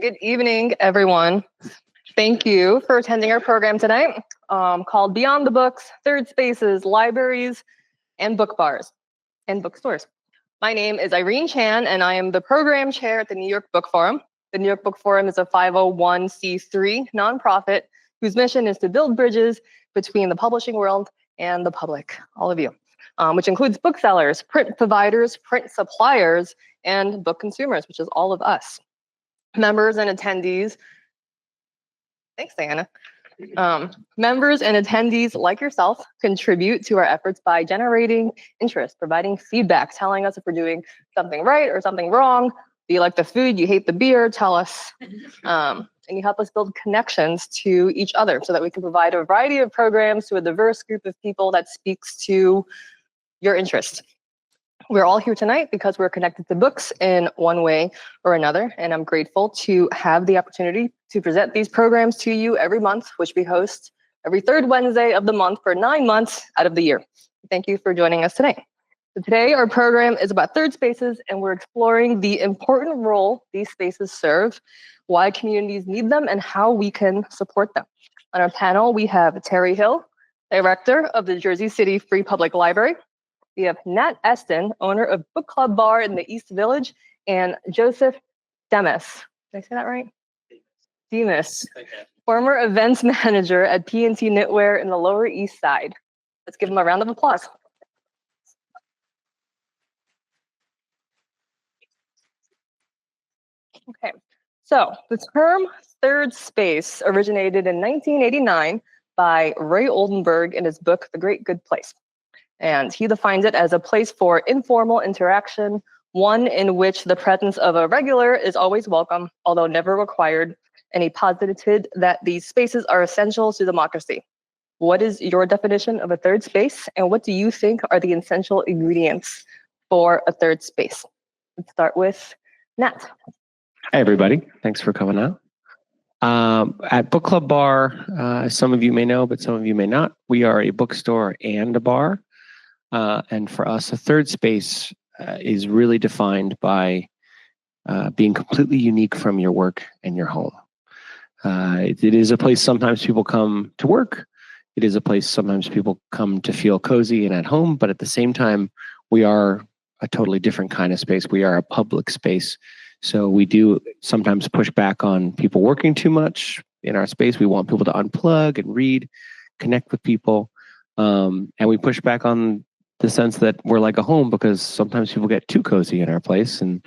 Good evening, everyone. Thank you for attending our program tonight called Beyond the Books, Third Spaces, Libraries, and Book Bars and Bookstores. My name is Irene Chan, and I am the program chair at the New York Book Forum. The New York Book Forum is a 501c3 nonprofit whose mission is to build bridges between the publishing world and the public, all of you, which includes booksellers, print providers, print suppliers, and book consumers, which is all of us. Members and attendees, thanks, Diana. Members and attendees like yourself contribute to our efforts by generating interest, providing feedback, telling us if we're doing something right or something wrong. Do you like the food? You hate the beer? Tell us. And you help us build connections to each other so that we can provide a variety of programs to a diverse group of people that speaks to your interest. We're all here tonight because we're connected to books in one way or another, and I'm grateful to have the opportunity to present these programs to you every month, which we host every third Wednesday of the month for 9 months out of the year. Thank you for joining us today. So today, our program is about third spaces, and we're exploring the important role these spaces serve, why communities need them, and how we can support them. On our panel, we have Terry Hill, Director of the Jersey City Free Public Library. We have Nat Esten, owner of Book Club Bar in the East Village, and Joseph Demes. Did I say that right? Demes, former events manager at P&T Knitwear in the Lower East Side. Let's give him a round of applause. Okay, so the term third space originated in 1989 by Ray Oldenburg in his book, The Great Good Place. And he defines it as a place for informal interaction, one in which the presence of a regular is always welcome, although never required, and he posited that these spaces are essential to democracy. What is your definition of a third space, and what do you think are the essential ingredients for a third space? Let's start with Nat. Hi, everybody. Thanks for coming out. At Book Club Bar, some of you may know, but some of you may not, we are a bookstore and a bar. And for us, a third space is really defined by being completely unique from your work and your home. It is a place sometimes people come to work. It is a place sometimes people come to feel cozy and at home, but at the same time, we are a totally different kind of space. We are a public space. So we do sometimes push back on people working too much in our space. We want people to unplug and read, connect with people. And we push back on the sense that we're like a home because sometimes people get too cozy in our place and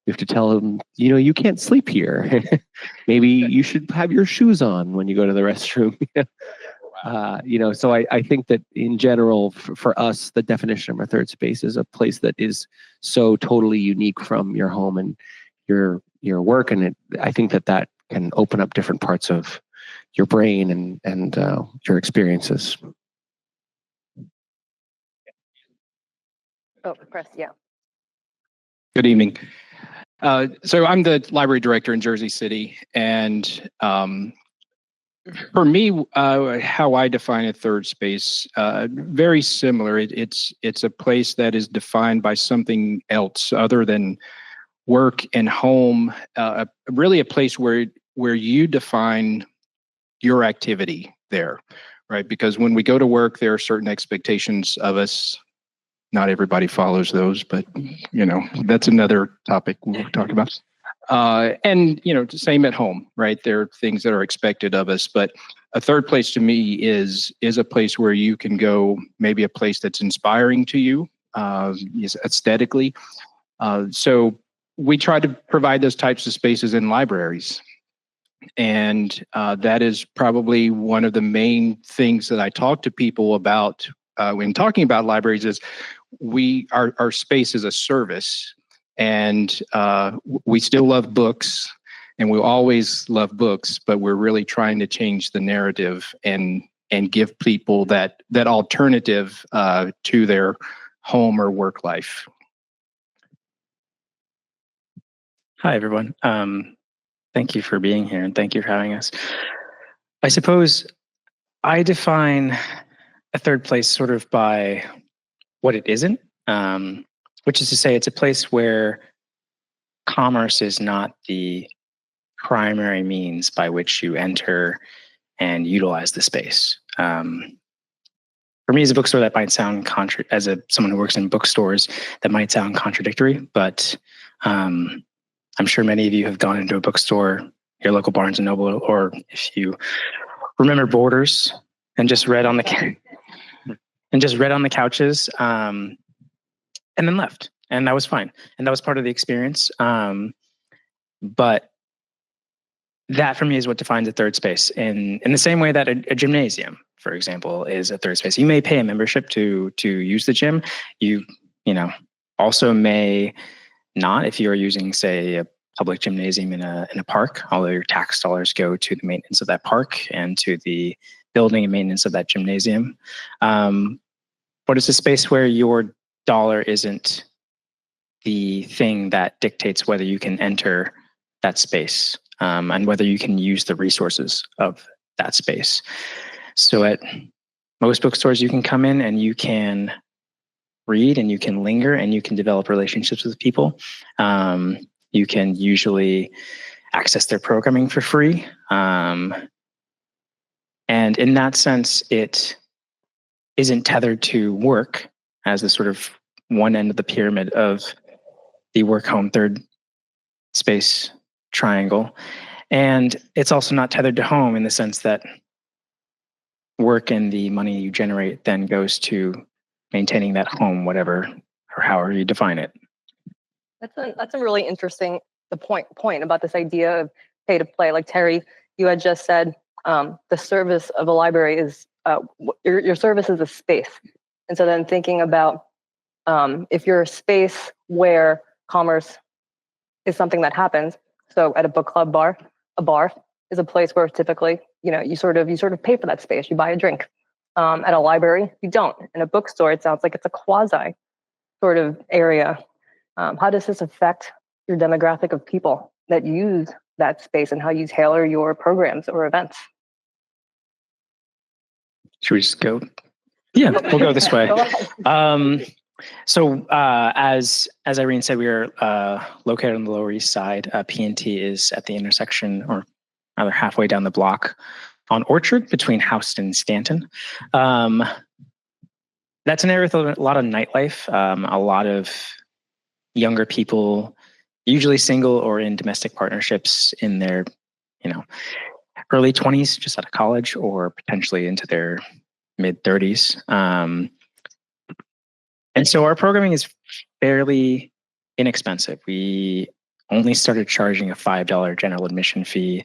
we have to tell them, you know, you can't sleep here. Maybe you should have your shoes on when you go to the restroom. So I think that in general, for us, the definition of a third space is a place that is so totally unique from your home and your work. And I think that can open up different parts of your brain and your experiences. Oh, Chris, yeah. Good evening. So I'm the library director in Jersey City, and for me, how I define a third space, very similar. It's a place that is defined by something else other than work and home. Really, a place where you define your activity there, right? Because when we go to work, there are certain expectations of us. Not everybody follows those, but that's another topic we'll talk about. And same at home, right? There are things that are expected of us, but a third place to me is a place where you can go, maybe a place that's inspiring to you, is aesthetically. So we try to provide those types of spaces in libraries. And that is probably one of the main things that I talk to people about when talking about libraries is our space is a service, and we still love books and we'll always love books, but we're really trying to change the narrative and give people that alternative to their home or work life. Hi, everyone. Thank you for being here and thank you for having us. I suppose I define a third place sort of by what it isn't, which is to say it's a place where commerce is not the primary means by which you enter and utilize the space. For me, as a bookstore, that might sound someone who works in bookstores, that might sound contradictory, but I'm sure many of you have gone into a bookstore, your local Barnes and Noble, or if you remember Borders, and just read on the couches, and then left, and that was fine, and that was part of the experience. But that for me is what defines a third space. In the same way that a gymnasium, for example, is a third space. You may pay a membership to use the gym. You also may not if you are using, say, a public gymnasium in a park, although your tax dollars go to the maintenance of that park and to the building and maintenance of that gymnasium. But it's a space where your dollar isn't the thing that dictates whether you can enter that space, and whether you can use the resources of that space. So at most bookstores, you can come in and you can read and you can linger and you can develop relationships with people. You can usually access their programming for free. And in that sense, it isn't tethered to work as the sort of one end of the pyramid of the work-home third space triangle. And it's also not tethered to home in the sense that work and the money you generate then goes to maintaining that home, whatever or however you define it. That's a really interesting point about this idea of pay to play. Like Terry, you had just said, the service of a library is your service is a space. And so then thinking about if you're a space where commerce is something that happens. So at a book club bar, a bar is a place where typically, you sort of pay for that space. You buy a drink. At a library, you don't. In a bookstore, it sounds like it's a quasi sort of area. How does this affect your demographic of people that use that space and how you tailor your programs or events? Should we just go? Yeah, we'll go this way. So as Irene said, we are located on the Lower East Side. P&T is at the intersection, or rather halfway down the block on Orchard between Houston and Stanton. That's an area with a lot of nightlife, a lot of younger people, usually single or in domestic partnerships in their, early 20s, just out of college, or potentially into their mid 30s. And so our programming is fairly inexpensive. We only started charging a $5 general admission fee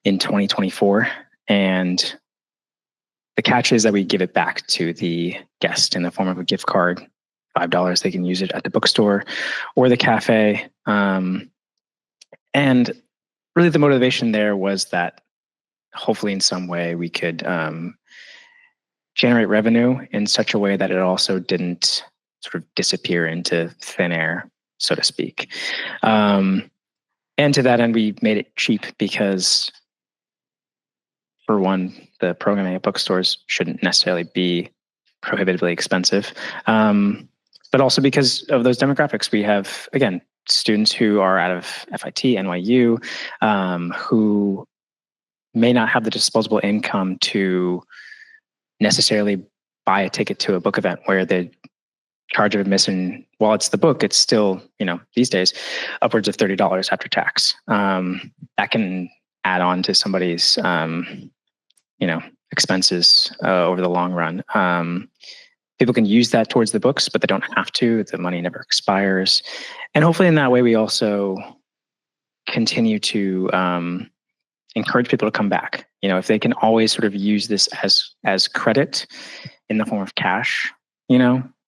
in 2024. And the catch is that we give it back to the guest in the form of a gift card, $5. They can use it at the bookstore or the cafe. And really the motivation there was that hopefully in some way we could generate revenue in such a way that it also didn't sort of disappear into thin air, so to speak. And to that end, we made it cheap because, for one, the programming at bookstores shouldn't necessarily be prohibitively expensive. But also because of those demographics. We have, again, students who are out of FIT, NYU, who may not have the disposable income to necessarily buy a ticket to a book event where the charge of admission, while it's the book, it's still, these days, upwards of $30 after tax. That can add on to somebody's, expenses over the long run. People can use that towards the books, but they don't have to. The money never expires. And hopefully in that way, we also continue to encourage people to come back. If they can always sort of use this as credit in the form of cash,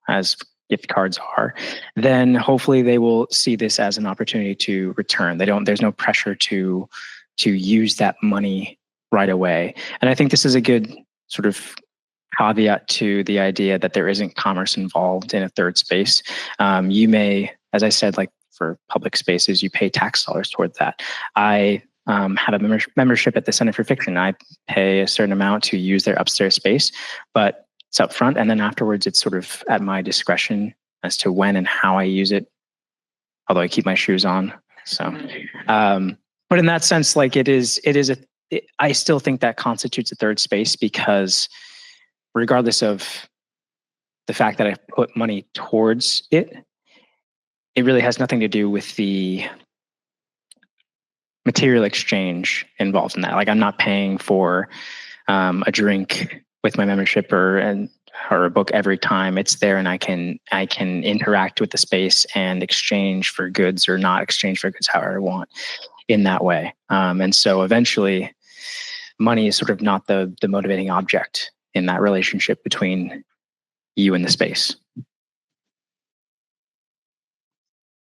as gift cards are, then hopefully they will see this as an opportunity to return. There's no pressure to use that money right away. And I think this is a good sort of caveat to the idea that there isn't commerce involved in a third space. You may, as I said, like for public spaces, you pay tax dollars toward that. I have a membership at the Center for Fiction. I pay a certain amount to use their upstairs space, but it's up front. And then afterwards, it's sort of at my discretion as to when and how I use it, although I keep my shoes on. So, But in that sense, like I still think that constitutes a third space, because regardless of the fact that I've put money towards it, it really has nothing to do with the material exchange involved in that. Like, I'm not paying for a drink with my membership or a book every time it's there, and I can interact with the space and exchange for goods or not exchange for goods however I want in that way. And so eventually, money is sort of not the motivating object in that relationship between you and the space.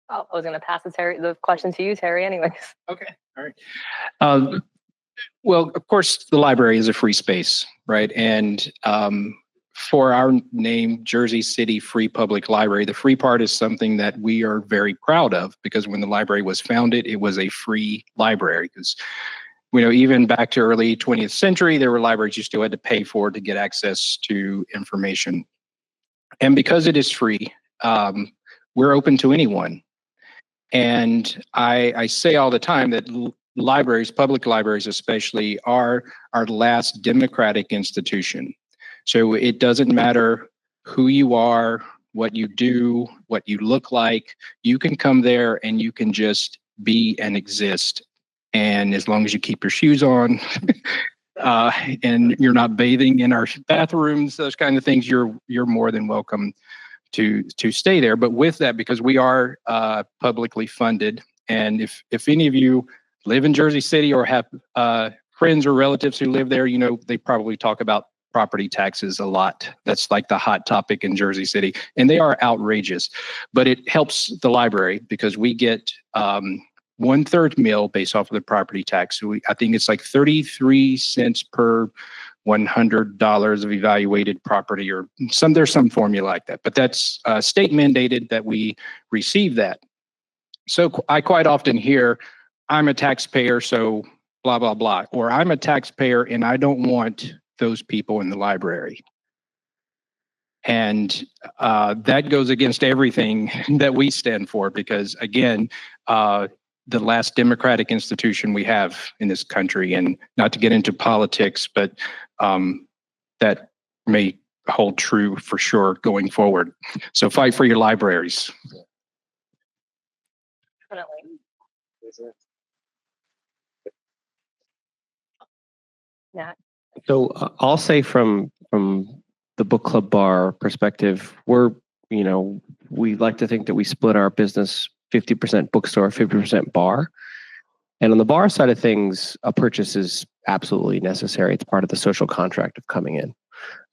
Oh, I was going to pass the question to you, Terry, anyways. Okay, all right. Well, of course, the library is a free space, right? And for our name, Jersey City Free Public Library, the free part is something that we are very proud of, because when the library was founded, it was a free library. Because, even back to early 20th century, there were libraries you still had to pay for to get access to information. And because it is free, we're open to anyone. And I say all the time that libraries, public libraries especially, are our last democratic institution. So it doesn't matter who you are, what you do, what you look like. You can come there and you can just be and exist. And as long as you keep your shoes on and you're not bathing in our bathrooms, those kind of things, you're more than welcome to stay there. But with that, because we are publicly funded, and if any of you live in Jersey City or have friends or relatives who live there, they probably talk about property taxes a lot. That's like the hot topic in Jersey City, and they are outrageous. But it helps the library because we get 1/3 mil based off of the property tax. So I think it's like 33 cents per $100 of evaluated property, or there's some formula like that, but that's state mandated that we receive that. So I quite often hear, I'm a taxpayer, so blah, blah, blah, or I'm a taxpayer and I don't want those people in the library. And that goes against everything that we stand for, because again, the last democratic institution we have in this country, and not to get into politics, but that may hold true for sure going forward. So fight for your libraries. Definitely. Nat? So I'll say from the book club bar perspective, we like to think that we split our business 50% bookstore, 50% bar. And on the bar side of things, a purchase is absolutely necessary. It's part of the social contract of coming in.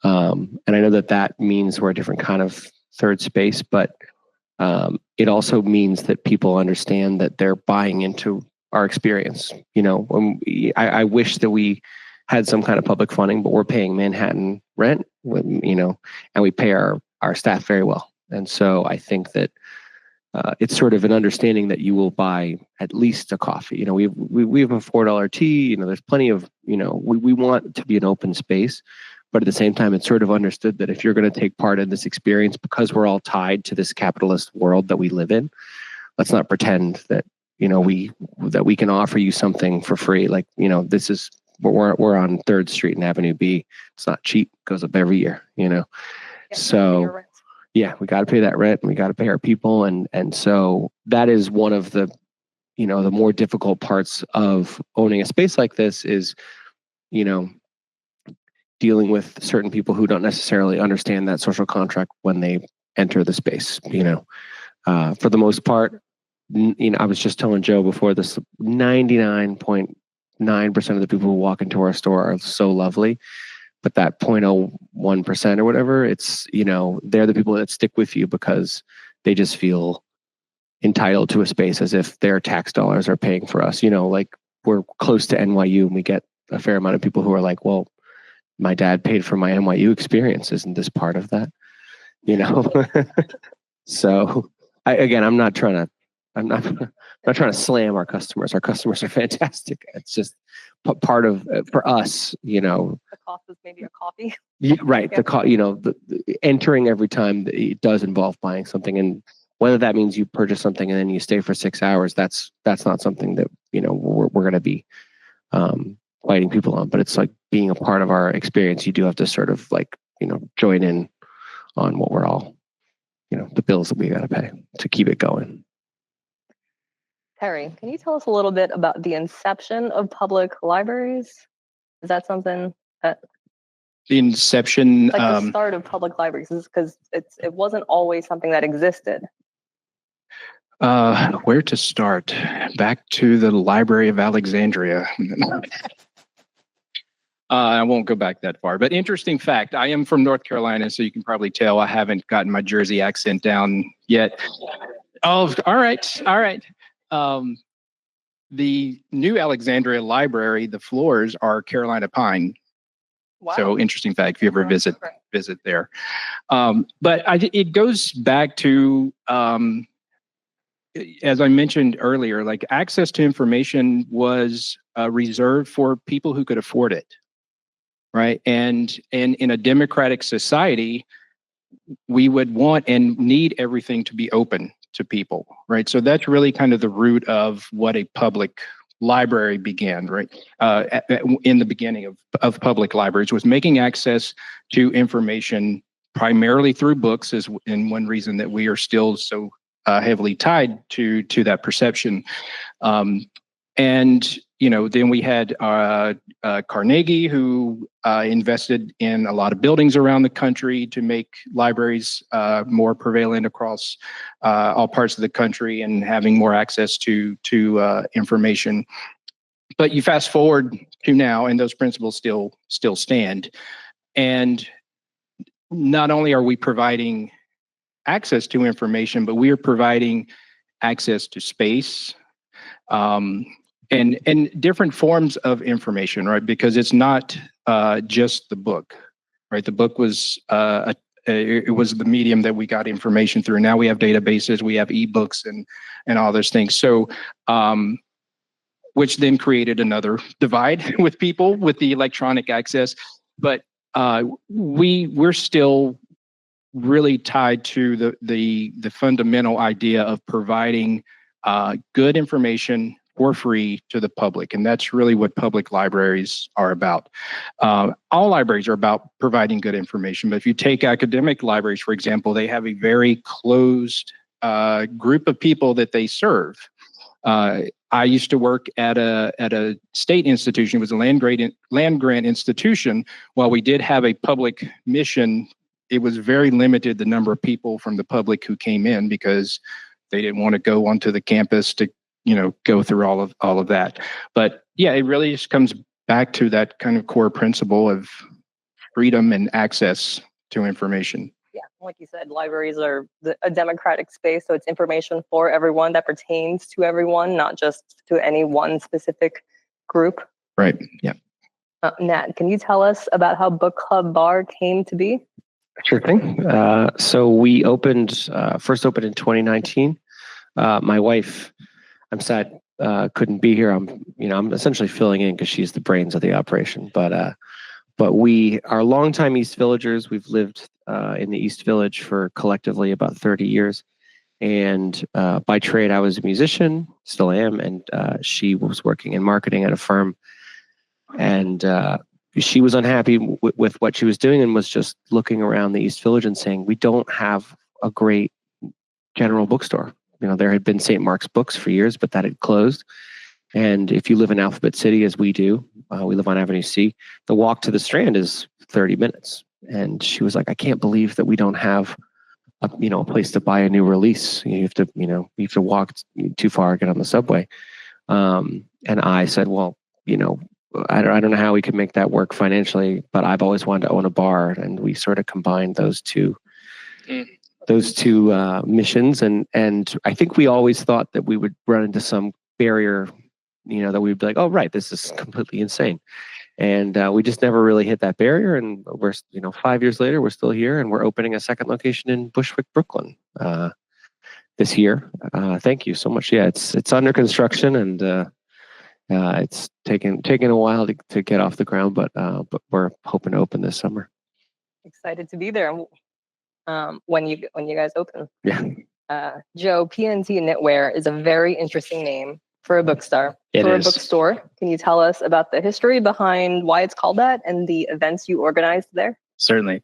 And I know that means we're a different kind of third space, but it also means that people understand that they're buying into our experience. I wish that we had some kind of public funding, but we're paying Manhattan rent, and we pay our staff very well. And so I think that it's sort of an understanding that you will buy at least a coffee. We have a $4 tea. There's plenty of, we want to be an open space, but at the same time, it's sort of understood that if you're going to take part in this experience, because we're all tied to this capitalist world that we live in, let's not pretend that we can offer you something for free. Like this is we're on 3rd Street and Avenue B. It's not cheap. It goes up every year. So. Yeah, we got to pay that rent, and we got to pay our people, and so that is one of the, the more difficult parts of owning a space like this is, dealing with certain people who don't necessarily understand that social contract when they enter the space. For the most part, I was just telling Joe before this, 99.9% of the people who walk into our store are so lovely. But that 0.01% or whatever, it's, they're the people that stick with you because they just feel entitled to a space as if their tax dollars are paying for us. Like we're close to NYU and we get a fair amount of people who are like, well, my dad paid for my NYU experience. Isn't this part of that? So I'm not trying to slam our customers. Our customers are fantastic. It's just part of for us, The cost is maybe a coffee. Yeah, right. Yeah. The entering every time, it does involve buying something, and Whether that means you purchase something and then you stay for 6 hours, that's not something that we're going to be fighting people on. But it's like being a part of our experience. You do have to sort of like join in on what we're all the bills that we got to pay to keep it going. Terry, can you tell us a little bit about the inception of public libraries? Is that something that The inception, like the start of public libraries? Because it wasn't always something that existed. where to start? Back to the Library of Alexandria. I won't go back that far, but interesting fact, I am from North Carolina, so you can probably tell I haven't gotten my Jersey accent down yet. Oh, all right. The new Alexandria Library, the floors are Carolina pine. Wow. So interesting fact, if you ever visit there. But it goes back to, as I mentioned earlier, like access to information was reserved for people who could afford it. Right. And in a democratic society, we would want and need everything to be open to people. Right. So that's really kind of the root of what a public library began, right? In the beginning of public libraries was making access to information primarily through books, is in one reason that we are still so heavily tied to that perception. And then we had Carnegie, who invested in a lot of buildings around the country to make libraries more prevalent across all parts of the country and having more access to information. But you fast forward to now, and those principles still stand. And not only are we providing access to information, but we are providing access to space. And different forms of information, right? Because it's not just the book, right? The book was it was the medium that we got information through. Now we have databases, we have ebooks, and all those things. So, which then created another divide with people with the electronic access. But we're still really tied to the fundamental idea of providing good information for free to the public. And that's really what public libraries are about. All libraries are about providing good information. But if you take academic libraries, for example, they have a very closed group of people that they serve. I used to work at a state institution. It was a land grant institution. While we did have a public mission, it was very limited the number of people from the public who came in because they didn't want to go onto the campus to go through all of that. But yeah, it really just comes back to that kind of core principle of freedom and access to information. Yeah, like you said, libraries are a democratic space, so it's information for everyone that pertains to everyone, not just to any one specific group. Right. Yeah. Nat, can you tell us about how Book Club Bar came to be? Sure thing. So we first opened in 2019. My wife, I'm sad, couldn't be here. I'm essentially filling in because she's the brains of the operation. But we are longtime East Villagers. We've lived in the East Village for collectively about 30 years. And by trade, I was a musician, still am, and she was working in marketing at a firm. And she was unhappy with what she was doing and was just looking around the East Village and saying, we don't have a great general bookstore. There had been St. Mark's Books for years, but that had closed. And if you live in Alphabet City, as we do, we live on Avenue C, the walk to the Strand is 30 minutes. And she was like, I can't believe that we don't have a place to buy a new release. You have to walk too far, get on the subway. And I said, well, I don't know how we could make that work financially, but I've always wanted to own a bar. And we sort of combined those two missions. And I think we always thought that we would run into some barrier, that we'd be like, oh, right, this is completely insane. And we just never really hit that barrier. And we're, 5 years later, we're still here and we're opening a second location in Bushwick, Brooklyn this year. Thank you so much. Yeah, it's under construction and it's taken a while to get off the ground, but we're hoping to open this summer. Excited to be there when you guys open. Yeah. Joe, P&T Knitwear is a very interesting name for a bookstore. It for is. a bookstore. Can you tell us about the history behind why it's called that and the events you organized there? Certainly.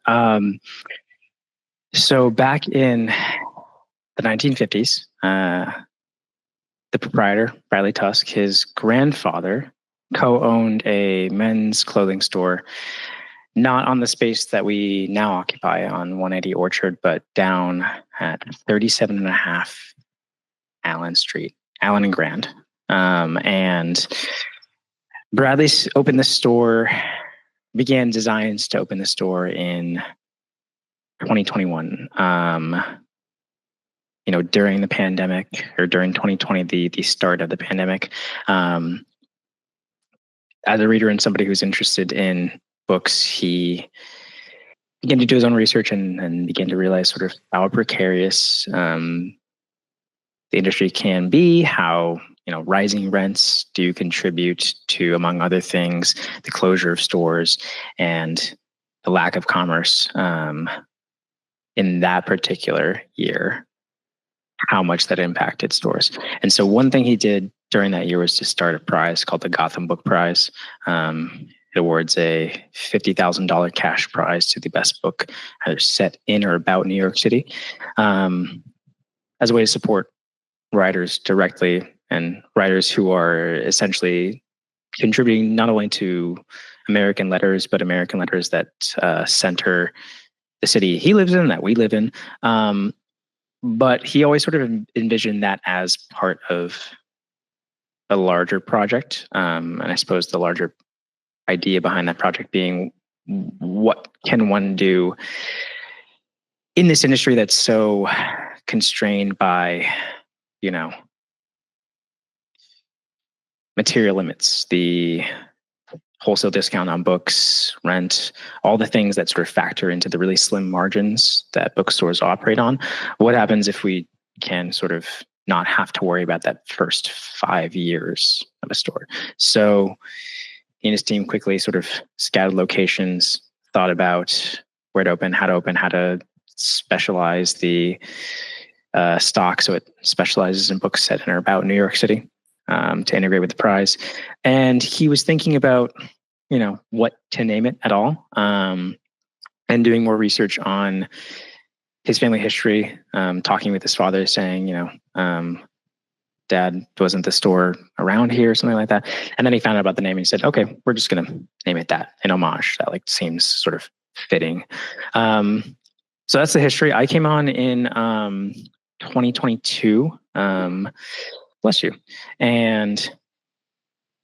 So back in the 1950s, the proprietor, Bradley Tusk, his grandfather co-owned a men's clothing store, not on the space that we now occupy on 180 Orchard, but down at 37.5 Allen Street, Allen and Grand. And Bradley opened the store, began designs to open the store in 2021. During the pandemic, or during 2020, the start of the pandemic. As a reader and somebody who's interested in books, he began to do his own research and began to realize sort of how precarious the industry can be, how rising rents do contribute to, among other things, the closure of stores and the lack of commerce in that particular year, how much that impacted stores. And so one thing he did during that year was to start a prize called the Gotham Book Prize. It awards a $50,000 cash prize to the best book either set in or about New York City, as a way to support writers directly, and writers who are essentially contributing not only to American letters, but American letters that center the city he lives in, that we live in. But he always sort of envisioned that as part of a larger project. And I suppose the larger idea behind that project being, what can one do in this industry that's so constrained by, material limits, the wholesale discount on books, rent, all the things that sort of factor into the really slim margins that bookstores operate on. What happens if we can sort of not have to worry about that first 5 years of a store? So he and his team quickly sort of scouted locations, thought about where to open, how to specialize the stock so it specializes in books set in or about New York City, to integrate with the prize. And he was thinking about, what to name it at all, and doing more research on his family history, talking with his father, saying, Dad, wasn't the store around here, or something like that. And then he found out about the name and he said, okay, we're just going to name it that, in homage. That seems sort of fitting. So that's the history. I came on in 2022. Bless you. And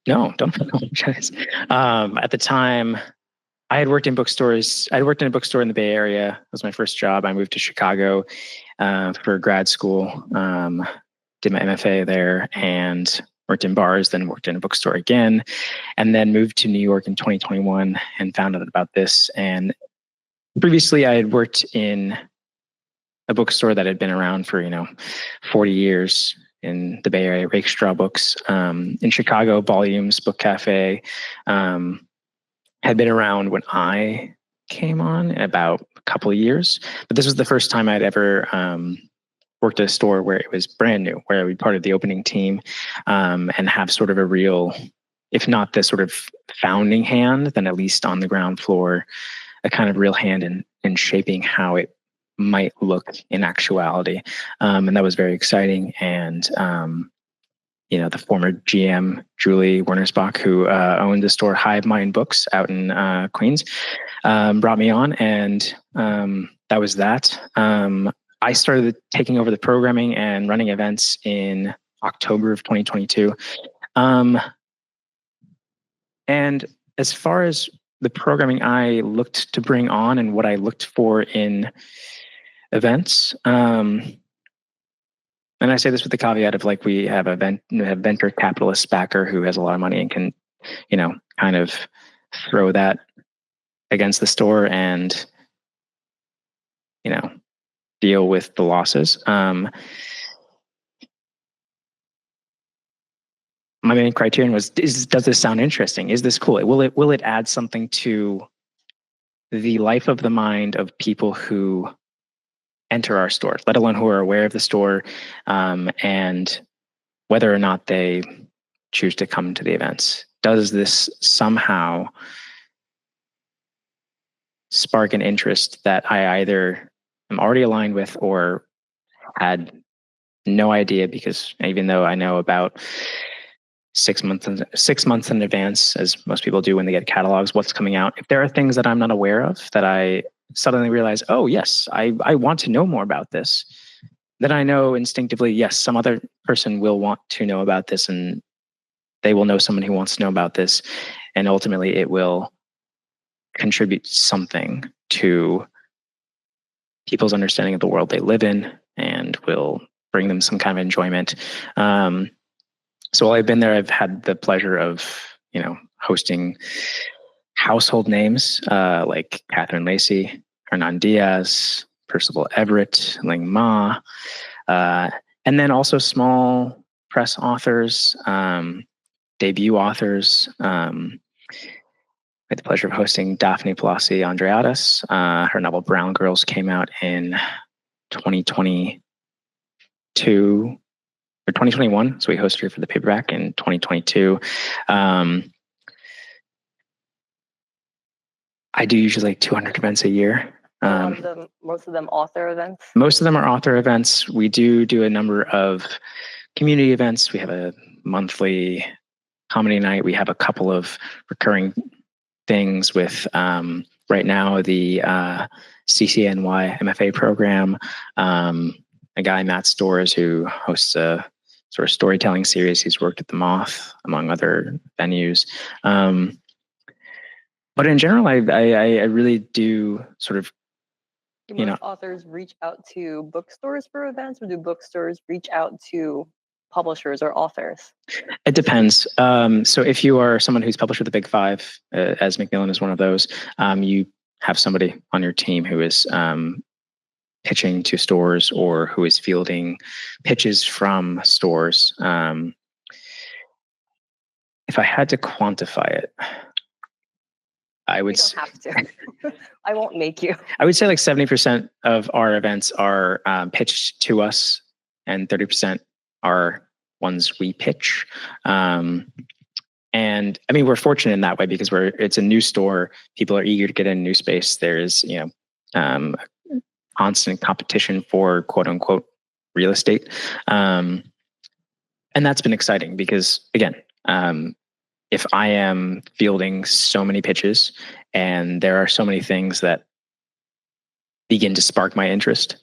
no, don't apologize. At the time, I had worked in bookstores. I worked in a bookstore in the Bay Area. It was my first job. I moved to Chicago for grad school, did my MFA there, and worked in bars, then worked in a bookstore again, and then moved to New York in 2021 and found out about this. And previously, I had worked in a bookstore that had been around for 40 years in the Bay Area, Rakestraw Books. In Chicago, Volumes Book Cafe had been around when I came on, in about a couple of years. But this was the first time I'd ever worked at a store where it was brand new, where I would be part of the opening team, and have sort of a real, if not the sort of founding hand, then at least on the ground floor, a kind of real hand in shaping how it might look in actuality. And that was very exciting. And, the former GM, Julie Wernersbach, who owned the store Hive Mind Books out in Queens, brought me on, and that was that. I started taking over the programming and running events in October of 2022. And as far as the programming I looked to bring on and what I looked for in events, and I say this with the caveat of we have a venture capitalist backer who has a lot of money and can, kind of throw that against the store and, deal with the losses. My main criterion was: does this sound interesting? Is this cool? Will it add something to the life of the mind of people who enter our store, let alone who are aware of the store, and whether or not they choose to come to the events. Does this somehow spark an interest that I either am already aligned with or had no idea, because even though I know about 6 months in advance, as most people do when they get catalogs, what's coming out, if there are things that I'm not aware of that I suddenly realize, oh yes, I want to know more about this, then I know instinctively, yes, some other person will want to know about this, and they will know someone who wants to know about this, and ultimately it will contribute something to people's understanding of the world they live in and will bring them some kind of enjoyment. So while I've been there, I've had the pleasure of, hosting household names like Catherine Lacey, Hernan Diaz, Percival Everett, Ling Ma, and then also small press authors, debut authors. I had the pleasure of hosting Daphne Pelosi Andreatis. Her novel Brown Girls came out in 2022 or 2021. So we hosted her for the paperback in 2022. I do usually like 200 events a year. Most of them author events? Most of them are author events. We do a number of community events. We have a monthly comedy night. We have a couple of recurring things with right now the CCNY MFA program. A guy, Matt Stores, who hosts a sort of storytelling series. He's worked at the Moth, among other venues. But in general, I really do sort of, Do most authors reach out to bookstores for events, or do bookstores reach out to publishers or authors? It depends. So if you are someone who's published with the Big Five, as Macmillan is one of those, you have somebody on your team who is pitching to stores or who is fielding pitches from stores. If I had to quantify it, I would. You don't have to. I won't make you. I would say like 70% of our events are pitched to us, and 30% are ones we pitch. And I mean, we're fortunate in that way because it's a new store. People are eager to get in a new space. There's constant competition for quote unquote real estate, and that's been exciting because again, if I am fielding so many pitches and there are so many things that begin to spark my interest,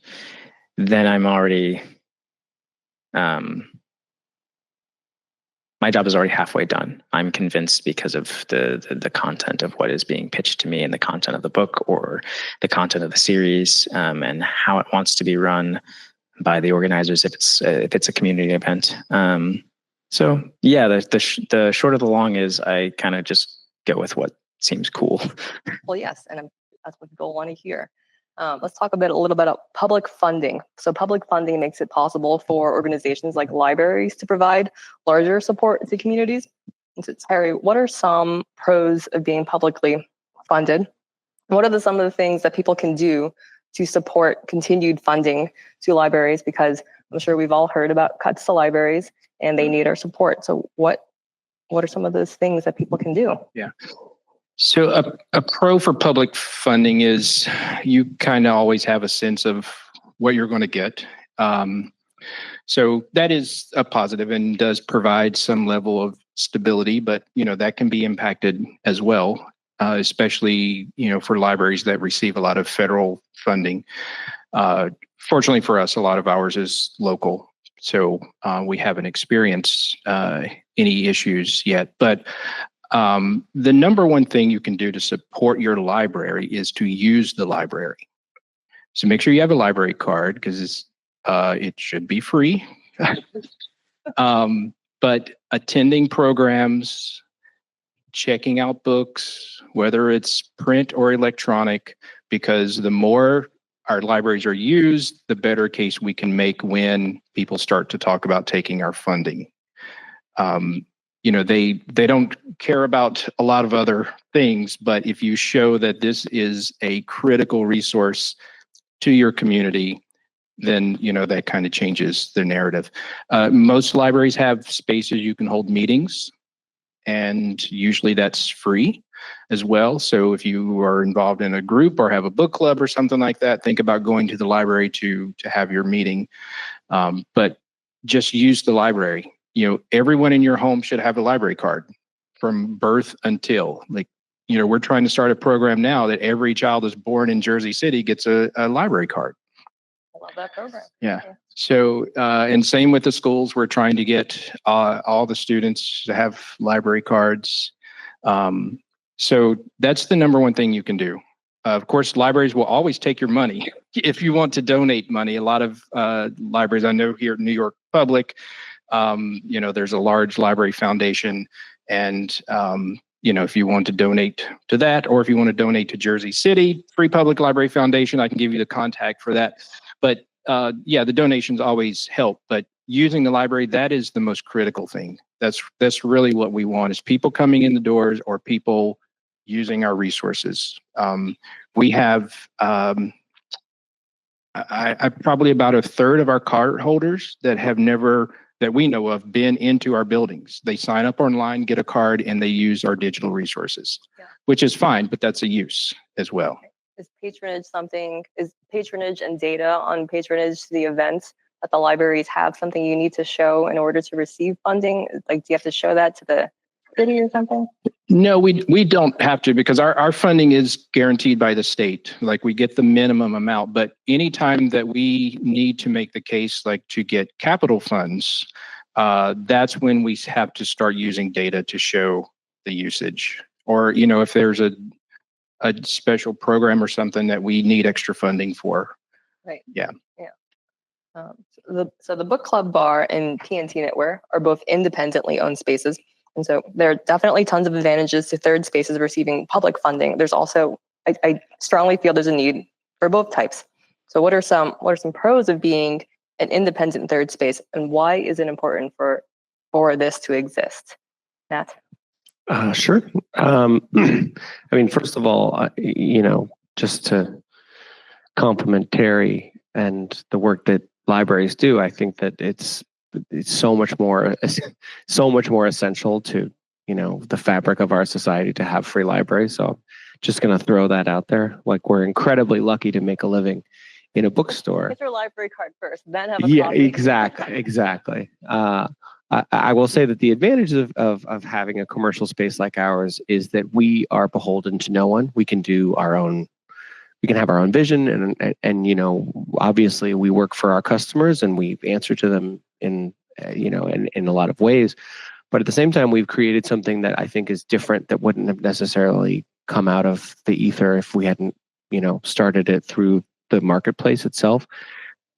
then I'm already, my job is already halfway done. I'm convinced because of the content of what is being pitched to me and the content of the book or the content of the series, and how it wants to be run by the organizers if it's a community event. So yeah, the short of the long is I kind of just go with what seems cool. Well, yes, and that's what people want to hear. Let's talk a little bit about public funding. So public funding makes it possible for organizations like libraries to provide larger support to communities. And so, Terry, what are some pros of being publicly funded? What are some of the things that people can do to support continued funding to libraries? Because I'm sure we've all heard about cuts to libraries and they need our support. So what are some of those things that people can do? Yeah. So a pro for public funding is you kind of always have a sense of what you're going to get. So that is a positive and does provide some level of stability, but that can be impacted as well, especially for libraries that receive a lot of federal funding. Fortunately for us, a lot of ours is local, so we haven't experienced any issues yet. But the number one thing you can do to support your library is to use the library. So make sure you have a library card because it should be free. But attending programs, checking out books, whether it's print or electronic, because the more our libraries are used, the better case we can make when people start to talk about taking our funding. They don't care about a lot of other things, but if you show that this is a critical resource to your community, then that kind of changes the narrative. Most libraries have spaces you can hold meetings, and usually that's free as well. So if you are involved in a group or have a book club or something like that, think about going to the library to have your meeting. But just use the library. Everyone in your home should have a library card from birth until, we're trying to start a program now that every child is born in Jersey City gets a library card. I love that program. Yeah. So, and same with the schools, we're trying to get all the students to have library cards. So that's the number one thing you can do. Of course, libraries will always take your money if you want to donate money. A lot of libraries, I know here at New York Public, there's a large library foundation, and if you want to donate to that, or if you want to donate to Jersey City Free Public Library Foundation, I can give you the contact for that. But the donations always help. But using the library, that is the most critical thing. That's really what we want, is people coming in the doors or people using our resources. We have I probably about a third of our card holders that we know of been into our buildings. They sign up online, get a card, and they use our digital resources, which is fine, but that's a use as well. Is patronage and data on patronage to the event that the libraries have something you need to show in order to receive funding? Like, do you have to show that to the city or something? No, we don't have to, because our funding is guaranteed by the state. Like, we get the minimum amount, but anytime that we need to make the case, like to get capital funds, that's when we have to start using data to show the usage. Or, if there's a special program or something that we need extra funding for. Right. Yeah. So the book club bar and P&T Knitwear are both independently owned spaces. And so there are definitely tons of advantages to third spaces receiving public funding. There's also, I strongly feel there's a need for both types. So what are some pros of being an independent third space, and why is it important for this to exist? Nat? Sure. First of all, just to compliment Terry and the work that libraries do, I think that it's so much more essential to the fabric of our society to have free libraries. So I'm just going to throw that out there. Like, we're incredibly lucky to make a living in a bookstore. Get your library card first, then have a coffee. Exactly. I will say that the advantage of having a commercial space like ours is that we are beholden to no one. We can do our own. We can have our own vision, and obviously we work for our customers and we answer to them in a lot of ways. But at the same time, we've created something that I think is different, that wouldn't have necessarily come out of the ether if we hadn't started it through the marketplace itself.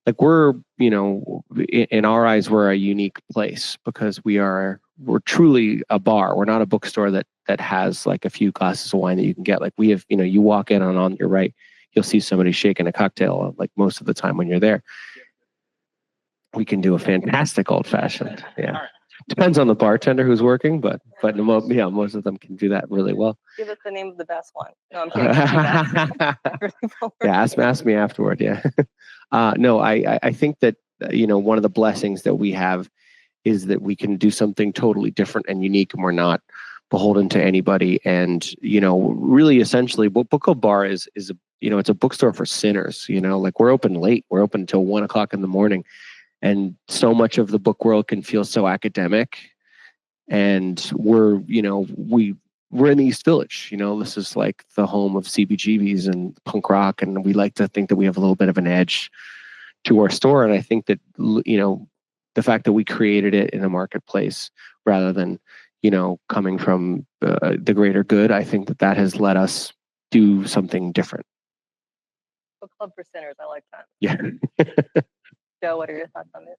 Like, we're in our eyes, we're a unique place because we're truly a bar. We're not a bookstore that has like a few glasses of wine that you can get. Like, we have, you walk in and on your right, you'll see somebody shaking a cocktail like most of the time when you're there. We can do a fantastic old fashioned. Yeah. Depends on the bartender who's working, but most of them can do that really well. Give us the name of the best one. No, I'm kidding. Yeah, ask me afterward. Yeah. No, I think that one of the blessings that we have is that we can do something totally different and unique, and we're not beholden to anybody. And really, essentially, what Book Club Bar is it's a bookstore for sinners. Like, we're open late. We're open until 1 o'clock in the morning. And so much of the book world can feel so academic, and we're in the East Village. This is like the home of CBGBs and punk rock, and we like to think that we have a little bit of an edge to our store. And I think that the fact that we created it in a marketplace rather than coming from the greater good, I think that has let us do something different. Book club for sinners. I like that. Yeah. Joe, what are your thoughts on this?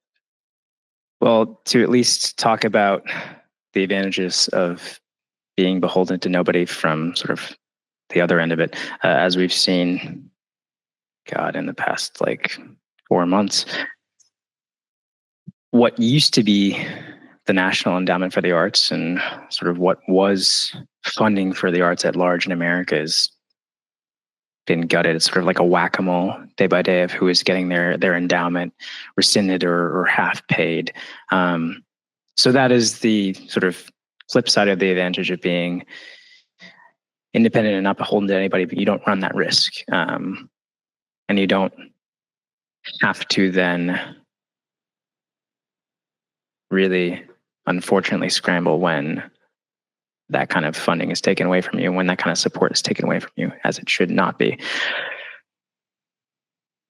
Well, to at least talk about the advantages of being beholden to nobody from sort of the other end of it, as we've seen, in the past 4 months, what used to be the National Endowment for the Arts and sort of what was funding for the arts at large in America is been gutted. It's sort of like a whack-a-mole day by day of who is getting their endowment rescinded or half paid. So that is the sort of flip side of the advantage of being independent and not beholden to anybody, but you don't run that risk. And you don't have to then really, unfortunately, scramble when that kind of funding is taken away from you, when that kind of support is taken away from you, as it should not be.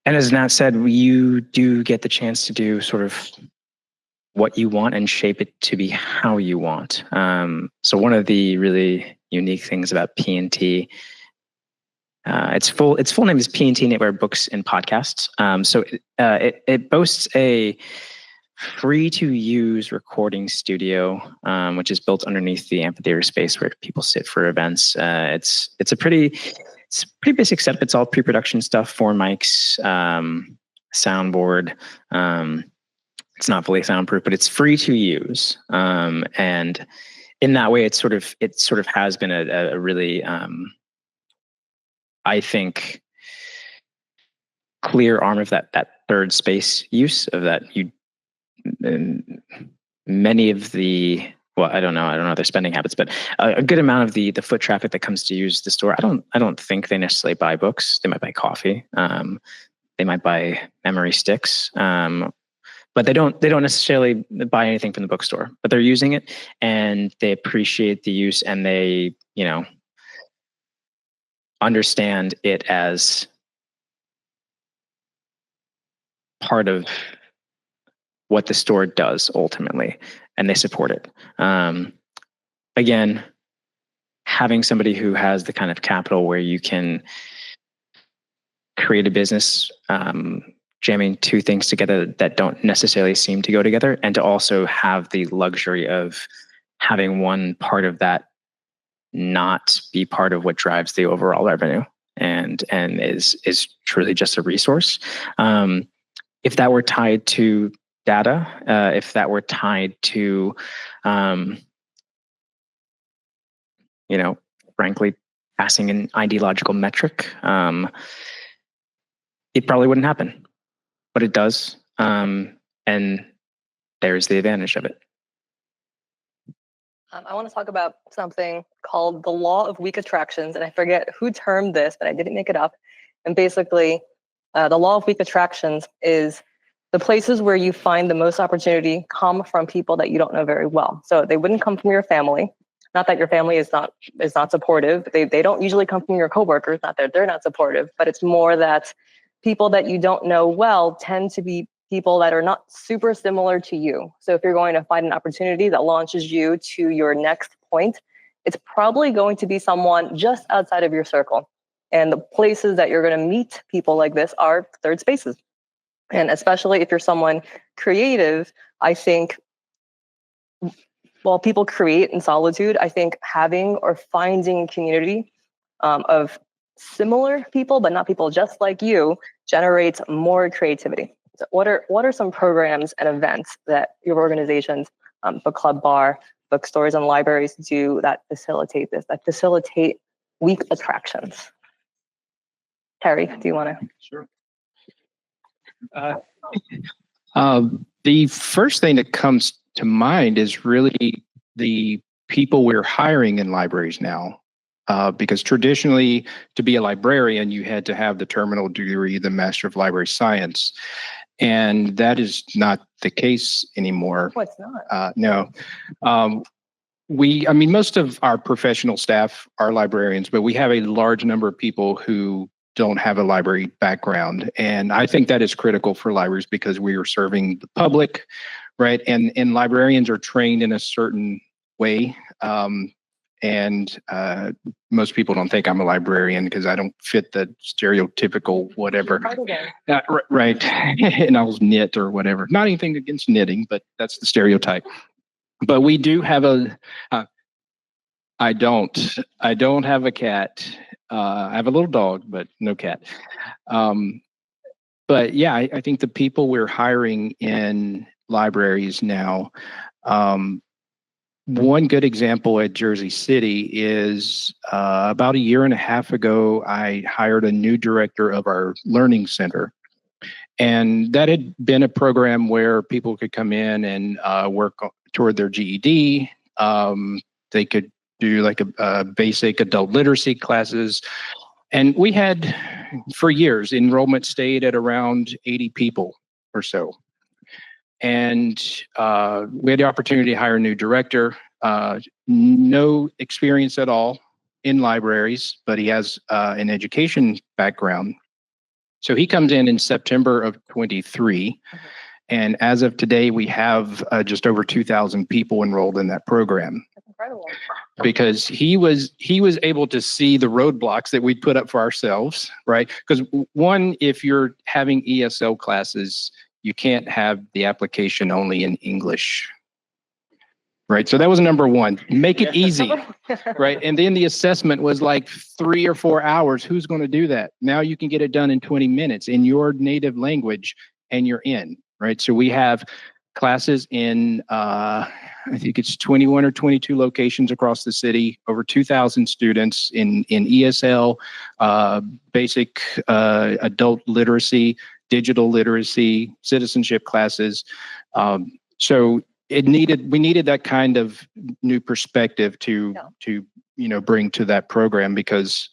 And as Nat said, you do get the chance to do sort of what you want and shape it to be how you want. So one of the really unique things about P&T, its full name is P&T Knitwear Books and Podcasts. So it boasts a free-to-use recording studio, which is built underneath the amphitheater space where people sit for events. It's a pretty basic setup. It's all pre-production stuff, 4 mics, soundboard. It's not fully soundproof, but it's free to use. And in that way, it sort of has been a really, I think, clear arm of that third space use of that. Many of the, well, I don't know their spending habits, but a good amount of the foot traffic that comes to use the store, I don't think they necessarily buy books. They might buy coffee. They might buy memory sticks. But they don't necessarily buy anything from the bookstore, but they're using it and they appreciate the use, and they, understand it as part of what the store does ultimately, and they support it. Again, having somebody who has the kind of capital where you can create a business, jamming 2 things together that don't necessarily seem to go together, and to also have the luxury of having one part of that not be part of what drives the overall revenue and is truly just a resource. If that were tied to data, if that were tied to, frankly, passing an ideological metric, it probably wouldn't happen. But it does, and there's the advantage of it. I want to talk about something called the law of weak attractions, and I forget who termed this, but I didn't make it up. And basically, the law of weak attractions is the places where you find the most opportunity come from people that you don't know very well. So they wouldn't come from your family. Not that your family is not supportive. They don't usually come from your coworkers. Not that they're not supportive, but it's more that people that you don't know well tend to be people that are not super similar to you. So if you're going to find an opportunity that launches you to your next point, it's probably going to be someone just outside of your circle. And the places that you're going to meet people like this are third spaces. And especially if you're someone creative, I think, while people create in solitude, I think having or finding community of similar people, but not people just like you, generates more creativity. So what are some programs and events that your organizations, Book Club Bar, bookstores and libraries do that facilitate this, that facilitate weak attractions? Terry, do you want to? Sure. The first thing that comes to mind is really the people we're hiring in libraries now. Because traditionally, to be a librarian, you had to have the terminal degree, the Master of Library Science. And that is not the case anymore. Oh, it's not. No. Most of our professional staff are librarians, but we have a large number of people who don't have a library background. And I think that is critical for libraries because we are serving the public, right? And librarians are trained in a certain way. And most people don't think I'm a librarian because I don't fit the stereotypical whatever. Right. And I'll knit or whatever. Not anything against knitting, but that's the stereotype. But we do have I don't have a cat. I have a little dog, but no cat. But yeah, I think the people we're hiring in libraries now, one good example at Jersey City is about a year and a half ago, I hired a new director of our learning center. And that had been a program where people could come in and work toward their GED. They could do like a basic adult literacy classes. And we had, for years, enrollment stayed at around 80 people or so. And we had the opportunity to hire a new director, no experience at all in libraries, but he has an education background. So he comes in September of 23. And as of today, we have just over 2,000 people enrolled in that program. That's incredible. Because he was able to see the roadblocks that we'd put up for ourselves, right? Because one, if you're having ESL classes, you can't have the application only in English, right? So that was number one. Make it easy, right? And then the assessment was like 3 or 4 hours. Who's going to do that? Now you can get it done in 20 minutes in your native language, and you're in, right? So we have classes in, I think it's 21 or 22 locations across the city, over 2,000 students in ESL, basic adult literacy, digital literacy, citizenship classes. So we needed that kind of new perspective to bring to that program, because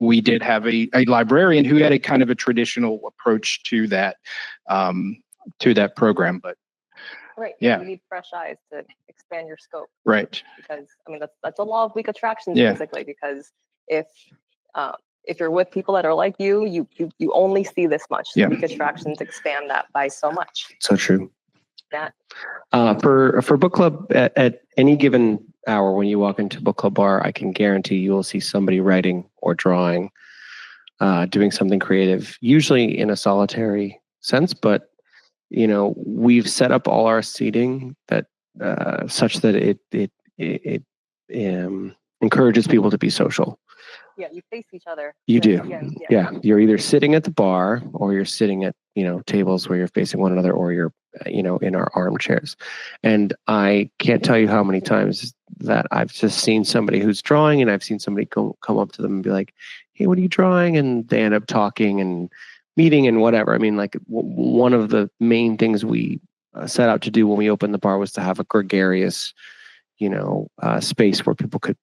we did have a librarian who had a kind of a traditional approach to that program, but right. Yeah. You need fresh eyes to expand your scope. Right. Because I mean that's a law of weak attractions, Yeah. basically. Because if you're with people that are like you only see this much. Yeah. Weak attractions expand that by so much. So true. That For book club, at any given hour when you walk into book club bar, I can guarantee you will see somebody writing or drawing, doing something creative, usually in a solitary sense. But we've set up all our seating that such that it encourages people to be social. Yeah, you face each other. You do. Yeah. You're either sitting at the bar, or you're sitting at, tables where you're facing one another, or you're, in our armchairs. And I can't tell you how many times that I've just seen somebody who's drawing, and I've seen somebody come up to them and be like, "Hey, what are you drawing?" And they end up talking and meeting and whatever. I mean, like one of the main things we set out to do when we opened the bar was to have a gregarious, space where people could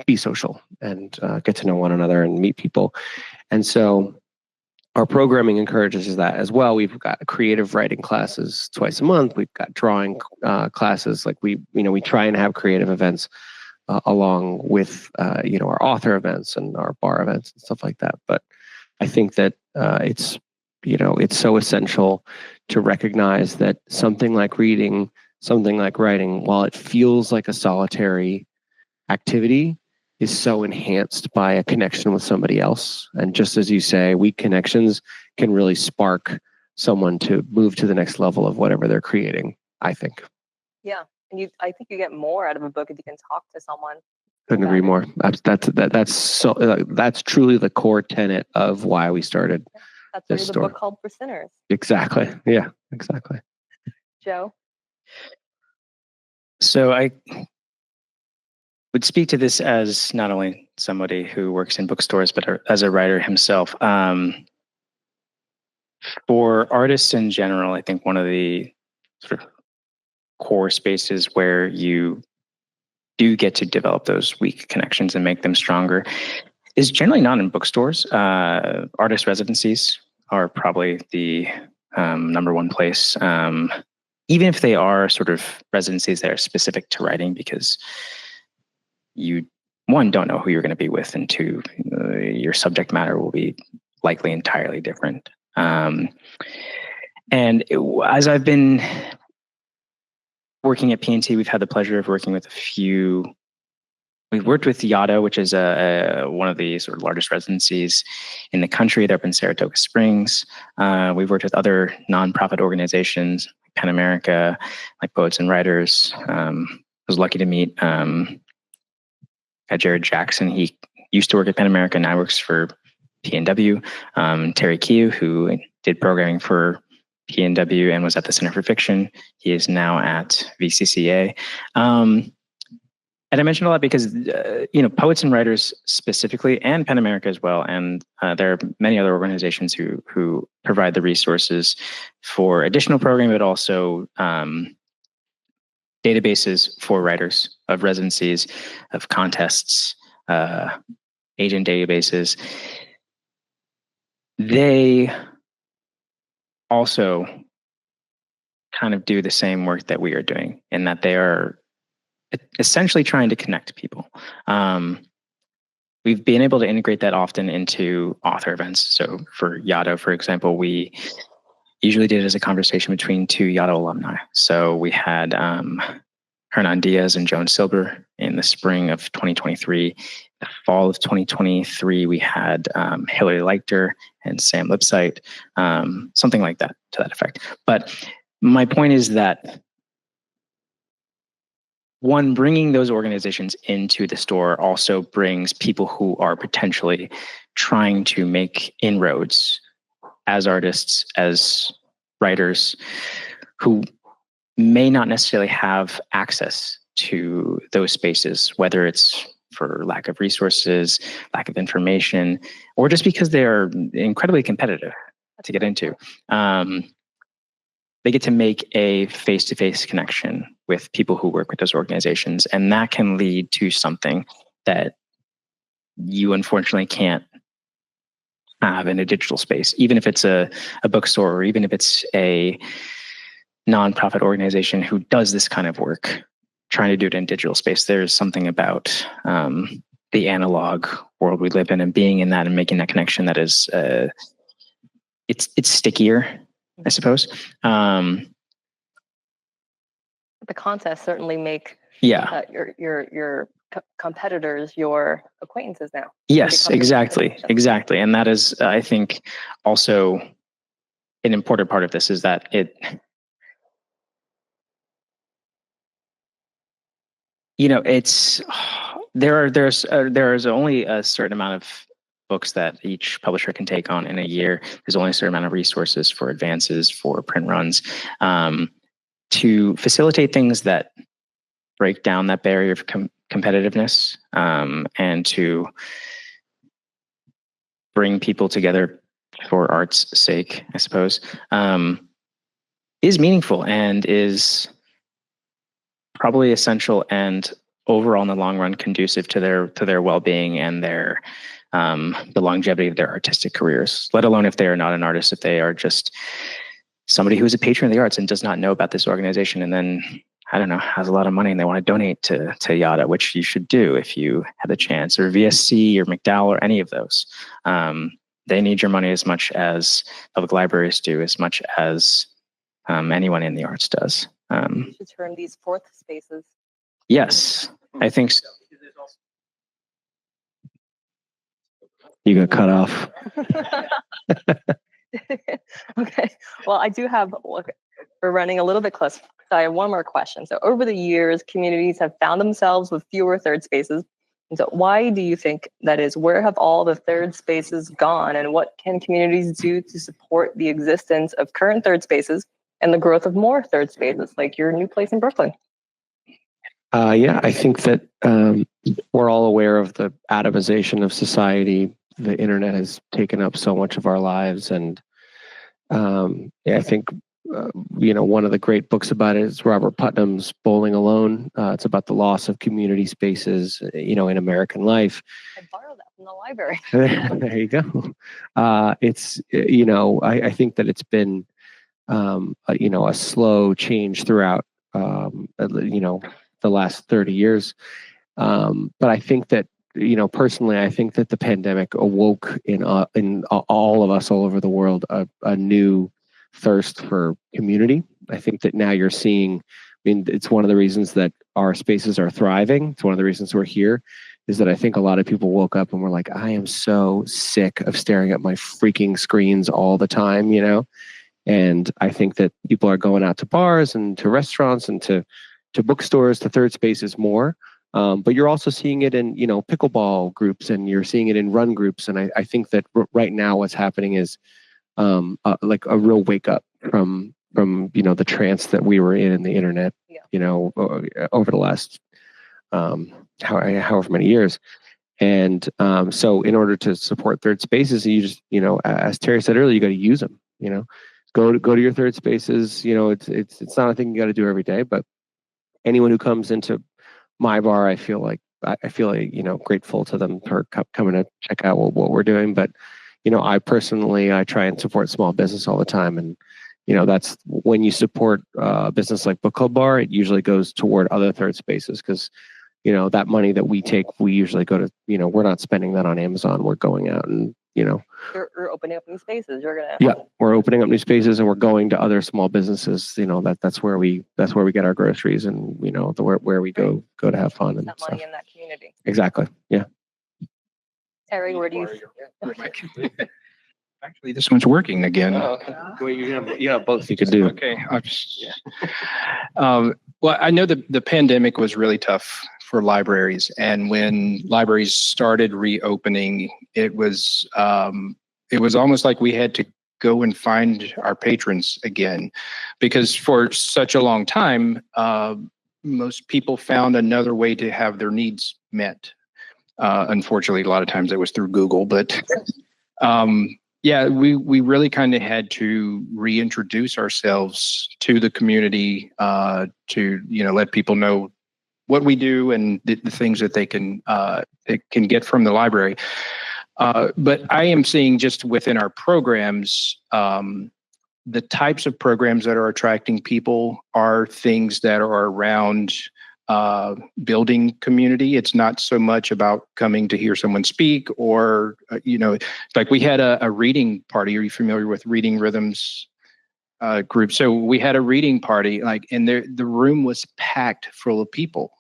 be social and get to know one another and meet people. And so our programming encourages that as well. We've got creative writing classes twice a month. We've got drawing classes. Like we try and have creative events along with, our author events and our bar events and stuff like that. But I think that it's so essential to recognize that something like reading, something like writing, while it feels like a solitary activity, is so enhanced by a connection with somebody else. And just as you say, weak connections can really spark someone to move to the next level of whatever they're creating, I think. Yeah. And I think you get more out of a book if you can talk to someone. Couldn't agree more. That's truly the core tenet of why we started. That's why this the store. book called For Sinners. Exactly. Yeah, exactly. Joe? So I would speak to this as not only somebody who works in bookstores, but as a writer himself. For artists in general, I think one of the sort of core spaces where you do get to develop those weak connections and make them stronger is generally not in bookstores. Artist residencies are probably the number one place, even if they are sort of residencies that are specific to writing, because you, one, don't know who you're going to be with, and two, your subject matter will be likely entirely different. As I've been working at P&T, we've had the pleasure of working with a few. We've worked with Yada, which is one of the sort of largest residencies in the country. They're up in Saratoga Springs. We've worked with other nonprofit organizations, Pen America, like Poets and Writers. I was lucky to meet Jared Jackson. He used to work at Pen America, now works for P&W. Terry Kiu, who did programming for PNW and was at the Center for Fiction. He is now at VCCA. And I mentioned a lot because, poets and writers specifically, and PEN America as well, and there are many other organizations who provide the resources for additional programming, but also databases for writers of residencies, of contests, agent databases. They also kind of do the same work that we are doing, in that they are essentially trying to connect people. We've been able to integrate that often into author events. So for Yaddo, for example, we usually did it as a conversation between two Yaddo alumni. So we had Hernan Diaz and Joan Silber in the spring of 2023. The fall of 2023, we had Hillary Leichter and Sam Lipsyte, something like that, to that effect. But my point is that one, bringing those organizations into the store also brings people who are potentially trying to make inroads as artists, as writers, who may not necessarily have access to those spaces, whether it's for lack of resources, lack of information, or just because they are incredibly competitive to get into. They get to make a face-to-face connection with people who work with those organizations, and that can lead to something that you unfortunately can't have in a digital space, even if it's a bookstore, or even if it's a nonprofit organization who does this kind of work, trying to do it in digital space. There's something about the analog world we live in, and being in that and making that connection that is, it's stickier, I suppose. The contests certainly make your competitors your acquaintances now. Yes, exactly. And that is, I think, also an important part of this, is that it's there's only a certain amount of books that each publisher can take on in a year. There's only a certain amount of resources for advances, for print runs, to facilitate things that break down that barrier of competitiveness, and to bring people together for art's sake, I suppose, is meaningful and is probably essential, and overall in the long run conducive to their well-being and their the longevity of their artistic careers, let alone if they are not an artist, if they are just somebody who is a patron of the arts and does not know about this organization, and then, I don't know, has a lot of money and they want to donate to Yada, which you should do if you have the chance, or VSC or McDowell or any of those. They need your money as much as public libraries do, as much as anyone in the arts does. You should term these fourth spaces. Yes, I think so. You got cut off. Okay. Well, I do have, look, we're running a little bit close. So I have one more question. So over the years, communities have found themselves with fewer third spaces. And so why do you think that is? Where have all the third spaces gone? And what can communities do to support the existence of current third spaces and the growth of more third spaces, like your new place in Brooklyn? Yeah, I think that we're all aware of the atomization of society. The internet has taken up so much of our lives, and I think one of the great books about it is Robert Putnam's Bowling Alone. It's about the loss of community spaces, in American life. I borrowed that from the library. There you go. It's I think that it's been a slow change throughout the last 30 years. But I think that, personally, I think that the pandemic awoke in all of us all over the world a new thirst for community. I think that now you're seeing, it's one of the reasons that our spaces are thriving. It's one of the reasons we're here, is that I think a lot of people woke up and were like, I am so sick of staring at my freaking screens all the time, And I think that people are going out to bars and to restaurants and to bookstores, to third spaces more. But you're also seeing it in, pickleball groups, and you're seeing it in run groups. And I think that right now what's happening is like a real wake up the trance that we were in the internet, over the last however many years. And so in order to support third spaces, you just, as Terry said earlier, you got to use them, go to your third spaces. It's not a thing you got to do every day, but anyone who comes into my bar, I feel grateful to them for coming to check out what we're doing. But, I try and support small business all the time. And, that's when you support a business like Book Club Bar, it usually goes toward other third spaces because, that money that we take, we usually go to, we're not spending that on Amazon. We're going out and, You're opening up new spaces. We're opening up new spaces and we're going to other small businesses. That's where we get our groceries and, where we go to have fun and that stuff. money in that community. Exactly. Yeah. Terry, where do you? Actually, this one's working again. Oh, okay. Well, you have both you could do. Okay. Well, I know the pandemic was really tough for libraries, and when libraries started reopening, it was almost like we had to go and find our patrons again, because for such a long time, most people found another way to have their needs met. Unfortunately, a lot of times it was through Google, but we really kind of had to reintroduce ourselves to the community to let people know what we do and the things that they can get from the library. But I am seeing just within our programs, the types of programs that are attracting people are things that are around building community. It's not so much about coming to hear someone speak or, like we had a reading party. Are you familiar with Reading Rhythms group? So we had a reading party, and the room was packed full of people.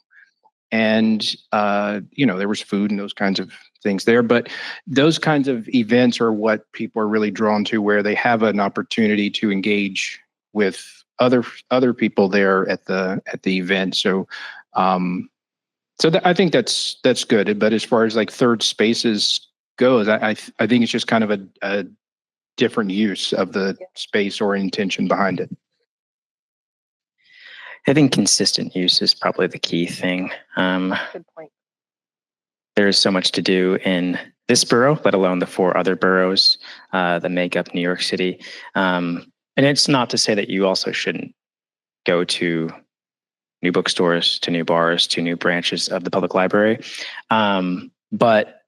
And, there was food and those kinds of things there. But those kinds of events are what people are really drawn to, where they have an opportunity to engage with other people there at the event. So, I think that's good. But as far as like third spaces goes, I think it's just kind of a different use of the space or intention behind it. I think consistent use is probably the key thing. Good point. There's so much to do in this borough, let alone the 4 other boroughs that make up New York City. And it's not to say that you also shouldn't go to new bookstores, to new bars, to new branches of the public library. But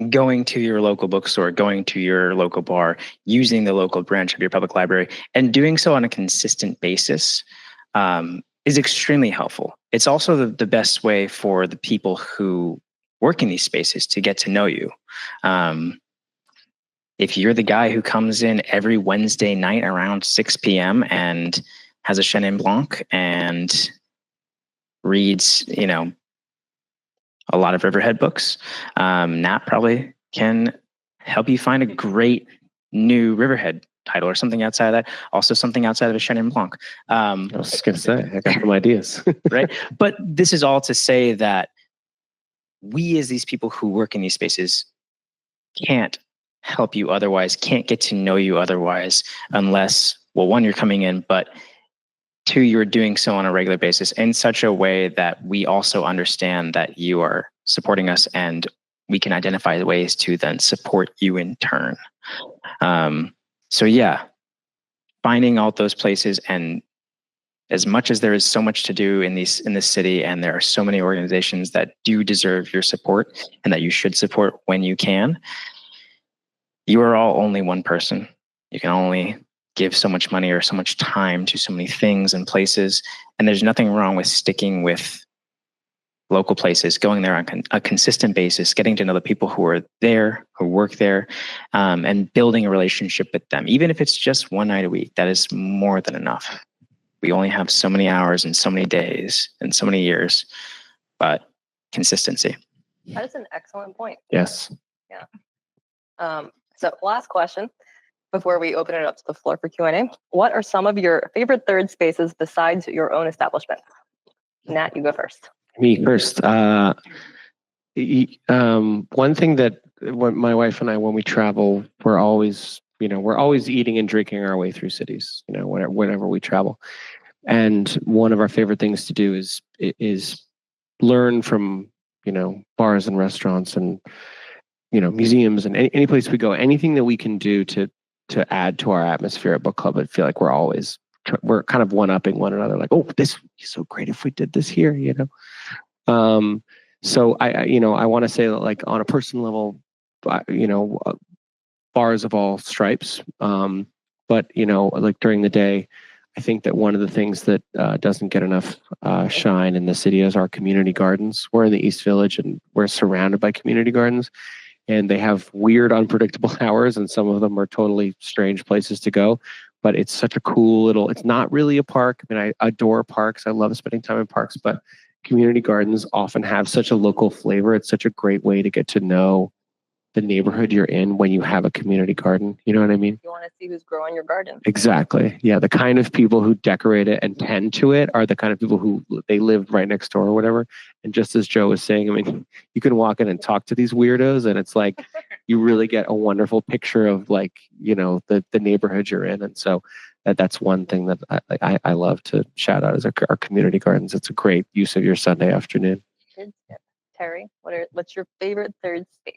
going to your local bookstore, going to your local bar, using the local branch of your public library, and doing so on a consistent basis is extremely helpful. It's also the best way for the people who work in these spaces to get to know you. If you're the guy who comes in every Wednesday night around 6 p.m. and has a Chenin Blanc and reads, a lot of Riverhead books, Nat probably can help you find a great new Riverhead title or something outside of that. Also something outside of a Chenin Blanc. I was just going to say, I got some ideas. Right. But this is all to say that we, as these people who work in these spaces, can't help you otherwise, can't get to know you otherwise, unless, well, 1, you're coming in, but 2, you're doing so on a regular basis in such a way that we also understand that you are supporting us and we can identify the ways to then support you in turn. So yeah, finding all those places, and as much as there is so much to do in this city, and there are so many organizations that do deserve your support and that you should support when you can, you are all only one person. You can only give so much money or so much time to so many things and places. And there's nothing wrong with sticking with local places, going there on a consistent basis, getting to know the people who are there, who work there, and building a relationship with them. Even if it's just one night a week, that is more than enough. We only have so many hours and so many days and so many years, but consistency. That is an excellent point. Yes. Yeah. So last question before we open it up to the floor for Q&A. What are some of your favorite third spaces besides your own establishment? Nat, you go first. Me first. One thing that when my wife and I, when we travel, we're always we're always eating and drinking our way through cities, whenever we travel. And one of our favorite things to do is learn from, bars and restaurants and, museums and any place we go, anything that we can do to add to our atmosphere at book club. I feel like we're kind of one-upping one another. Like, oh, this would be so great if we did this here, So I want to say that, like, on a personal level, bars of all stripes. But like during the day, I think that one of the things that doesn't get enough shine in the city is our community gardens. We're in the East Village and we're surrounded by community gardens, and they have weird, unpredictable hours, and some of them are totally strange places to go. But it's such a cool little, it's not really a park. I mean, I adore parks. I love spending time in parks, but community gardens often have such a local flavor. It's such a great way to get to know the neighborhood you're in when you have a community garden. You know what I mean? You want to see who's growing your garden. Exactly. Yeah. The kind of people who decorate it and tend to it are the kind of people who they live right next door or whatever. And just as Joe was saying, I mean, you can walk in and talk to these weirdos, and it's like you really get a wonderful picture of, like, the neighborhood you're in. And so that's one thing that I love to shout out is our community gardens. It's a great use of your Sunday afternoon. Good tip. Terry, what's your favorite third space?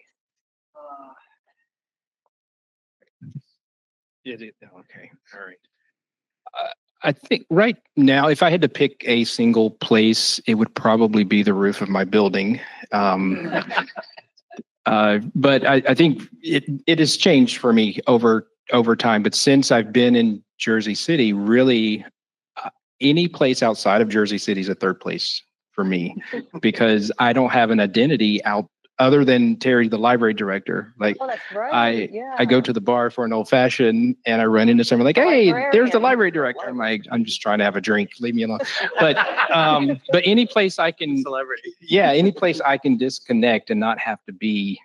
Okay. All right. I think right now, if I had to pick a single place, it would probably be the roof of my building. But I think it has changed for me over time. But since I've been in Jersey City, really, any place outside of Jersey City is a third place for me, because I don't have an identity other than Terry, the library director. Like, oh, that's right. I go to the bar for an old fashioned, and I run into someone like, "Hey, there's the library director." I'm like, "I'm just trying to have a drink. Leave me alone." But any place I can, any place I can disconnect and not have to be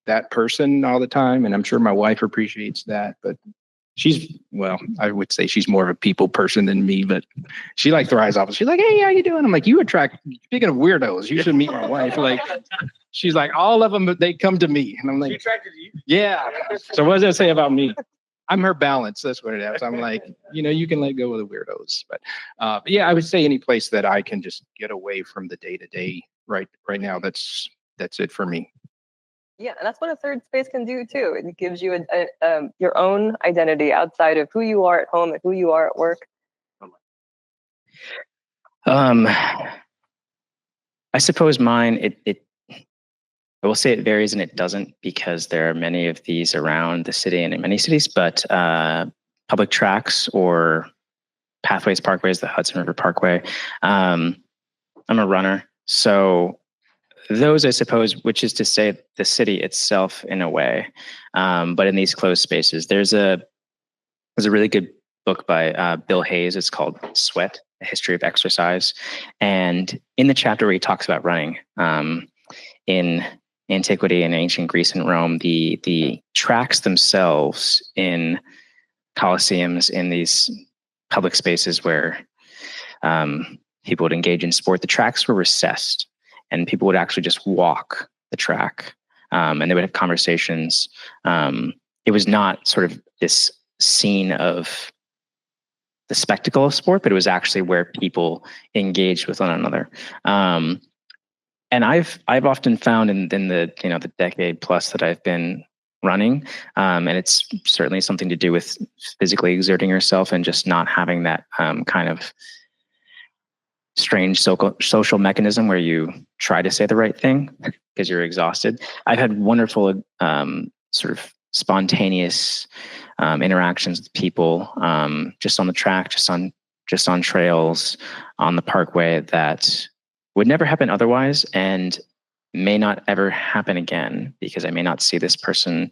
that person all the time. And I'm sure my wife appreciates that. But I would say she's more of a people person than me, but she like thrives off. She's like, "Hey, how you doing?" I'm like, speaking of weirdos, you should meet my wife. Like, she's like, all of them, they come to me. And I'm like, she attracted to you? Yeah. So what does that say about me? I'm her balance. That's what it is. I'm like, you can let go of the weirdos. But yeah, I would say any place that I can just get away from the day to day right now. That's it for me. Yeah, and that's what a third space can do too. It gives you your own identity outside of who you are at home and who you are at work. I suppose mine, I will say it varies and it doesn't, because there are many of these around the city and in many cities, but public tracks or pathways, parkways, the Hudson River Parkway. I'm a runner, so those, I suppose, which is to say the city itself in a way, but in these closed spaces. There's a really good book by Bill Hayes. It's called Sweat, A History of Exercise. And in the chapter where he talks about running, in antiquity and ancient Greece and Rome, the tracks themselves in colosseums, in these public spaces where people would engage in sport, the tracks were recessed. And people would actually just walk the track, and they would have conversations. It was not sort of this scene of the spectacle of sport, but it was actually where people engaged with one another. And I've often found in the the decade plus that I've been running, and it's certainly something to do with physically exerting yourself and just not having that kind of strange social mechanism where you try to say the right thing because you're exhausted. I've had wonderful sort of spontaneous interactions with people just on the track, just on trails, on the parkway, that would never happen otherwise and may not ever happen again, because I may not see this person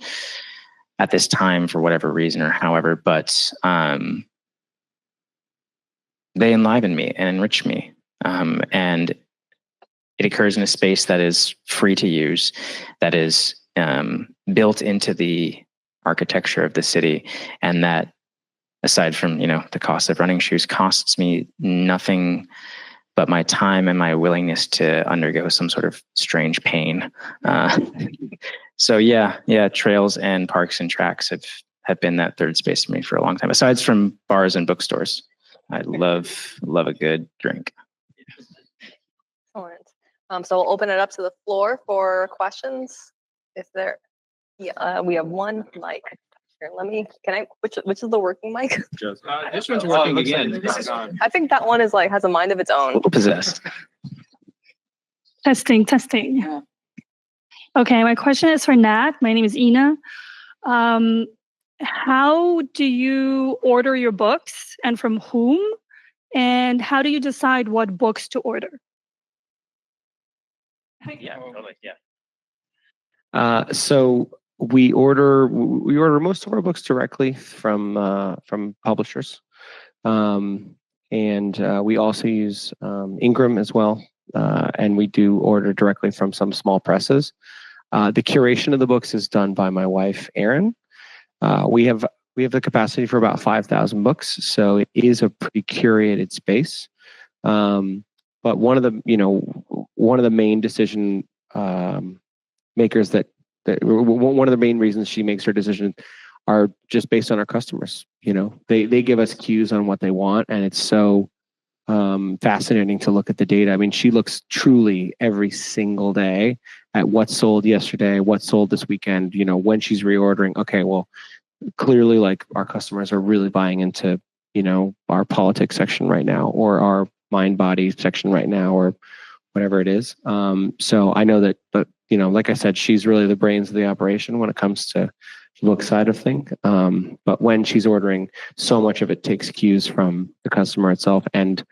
at this time for whatever reason or however, but they enliven me and enrich me. And it occurs in a space that is free to use, that is built into the architecture of the city, and that, aside from the cost of running shoes, costs me nothing but my time and my willingness to undergo some sort of strange pain. So yeah, trails and parks and tracks have been that third space for me for a long time. Aside from bars and bookstores, I love a good drink. Excellent. So we'll open it up to the floor for questions. If there, yeah, we have one mic. Here, which is the working mic? This one's working again. I think that one is has a mind of its own. Possessed. Testing. Okay, my question is for Nat. My name is Ina. How do you order your books and from whom? And how do you decide what books to order? Yeah, totally. Yeah. So we order most of our books directly from publishers, and we also use Ingram as well, and we do order directly from some small presses. The curation of the books is done by my wife, Erin. We have the capacity for about 5,000 books, so it is a pretty curated space. But one of the main decision makers one of the main reasons she makes her decision are just based on our customers. They give us cues on what they want, and it's so fascinating to look at the data. I mean, she looks truly every single day at what sold yesterday, what sold this weekend, when she's reordering. Okay, well, clearly our customers are really buying into, our politics section right now, or our mind body section right now, or whatever it is. So I know that, but like I said, she's really the brains of the operation when it comes to the book side of things. But when she's ordering, so much of it takes cues from the customer itself, and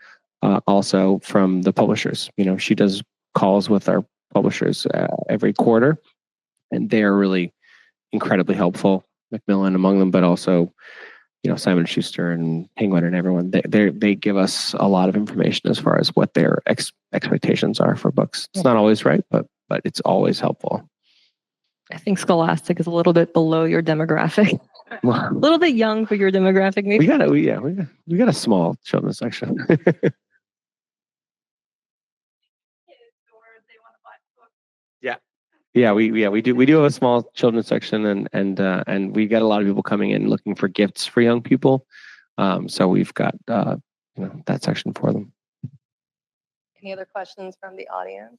also from the publishers. She does calls with our publishers every quarter, and they are really incredibly helpful. Macmillan among them, but also Simon & Schuster and Penguin and everyone. They give us a lot of information as far as what their expectations are for books. It's not always right, but it's always helpful. I think Scholastic is a little bit below your demographic. A little bit young for your demographic, maybe. We got a small children's section. Yeah, we do have a small children's section, and we get a lot of people coming in looking for gifts for young people. So we've got that section for them. Any other questions from the audience?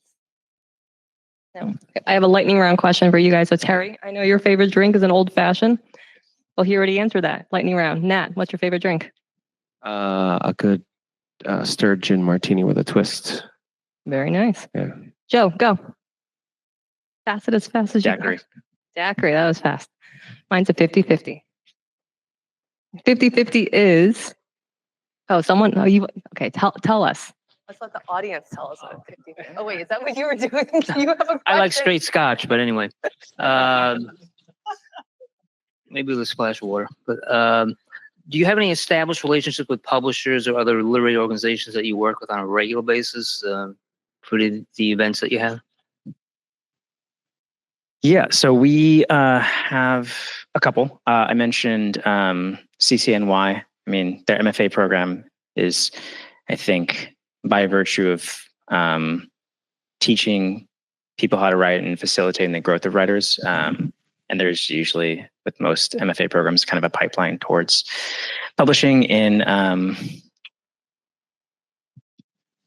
No. I have a lightning round question for you guys. So Terry, I know your favorite drink is an old fashioned. Well, he already answered that. Lightning round. Nat, what's your favorite drink? A good stirred gin martini with a twist. Very nice. Yeah. Joe, go. Fast as you Daiquiri. Daiquiri, that was fast. Mine's a 50-50. 50-50 is, okay, tell us. Let's let the audience tell us what 50-50. Oh wait, is that what you were doing? You have a question? I like straight scotch, but anyway. Maybe with a splash of water. But do you have any established relationships with publishers or other literary organizations that you work with on a regular basis for the events that you have? Yeah, so we have a couple. I mentioned CCNY. I mean, their MFA program is, I think, by virtue of teaching people how to write and facilitating the growth of writers. And there's usually, with most MFA programs, kind of a pipeline towards publishing in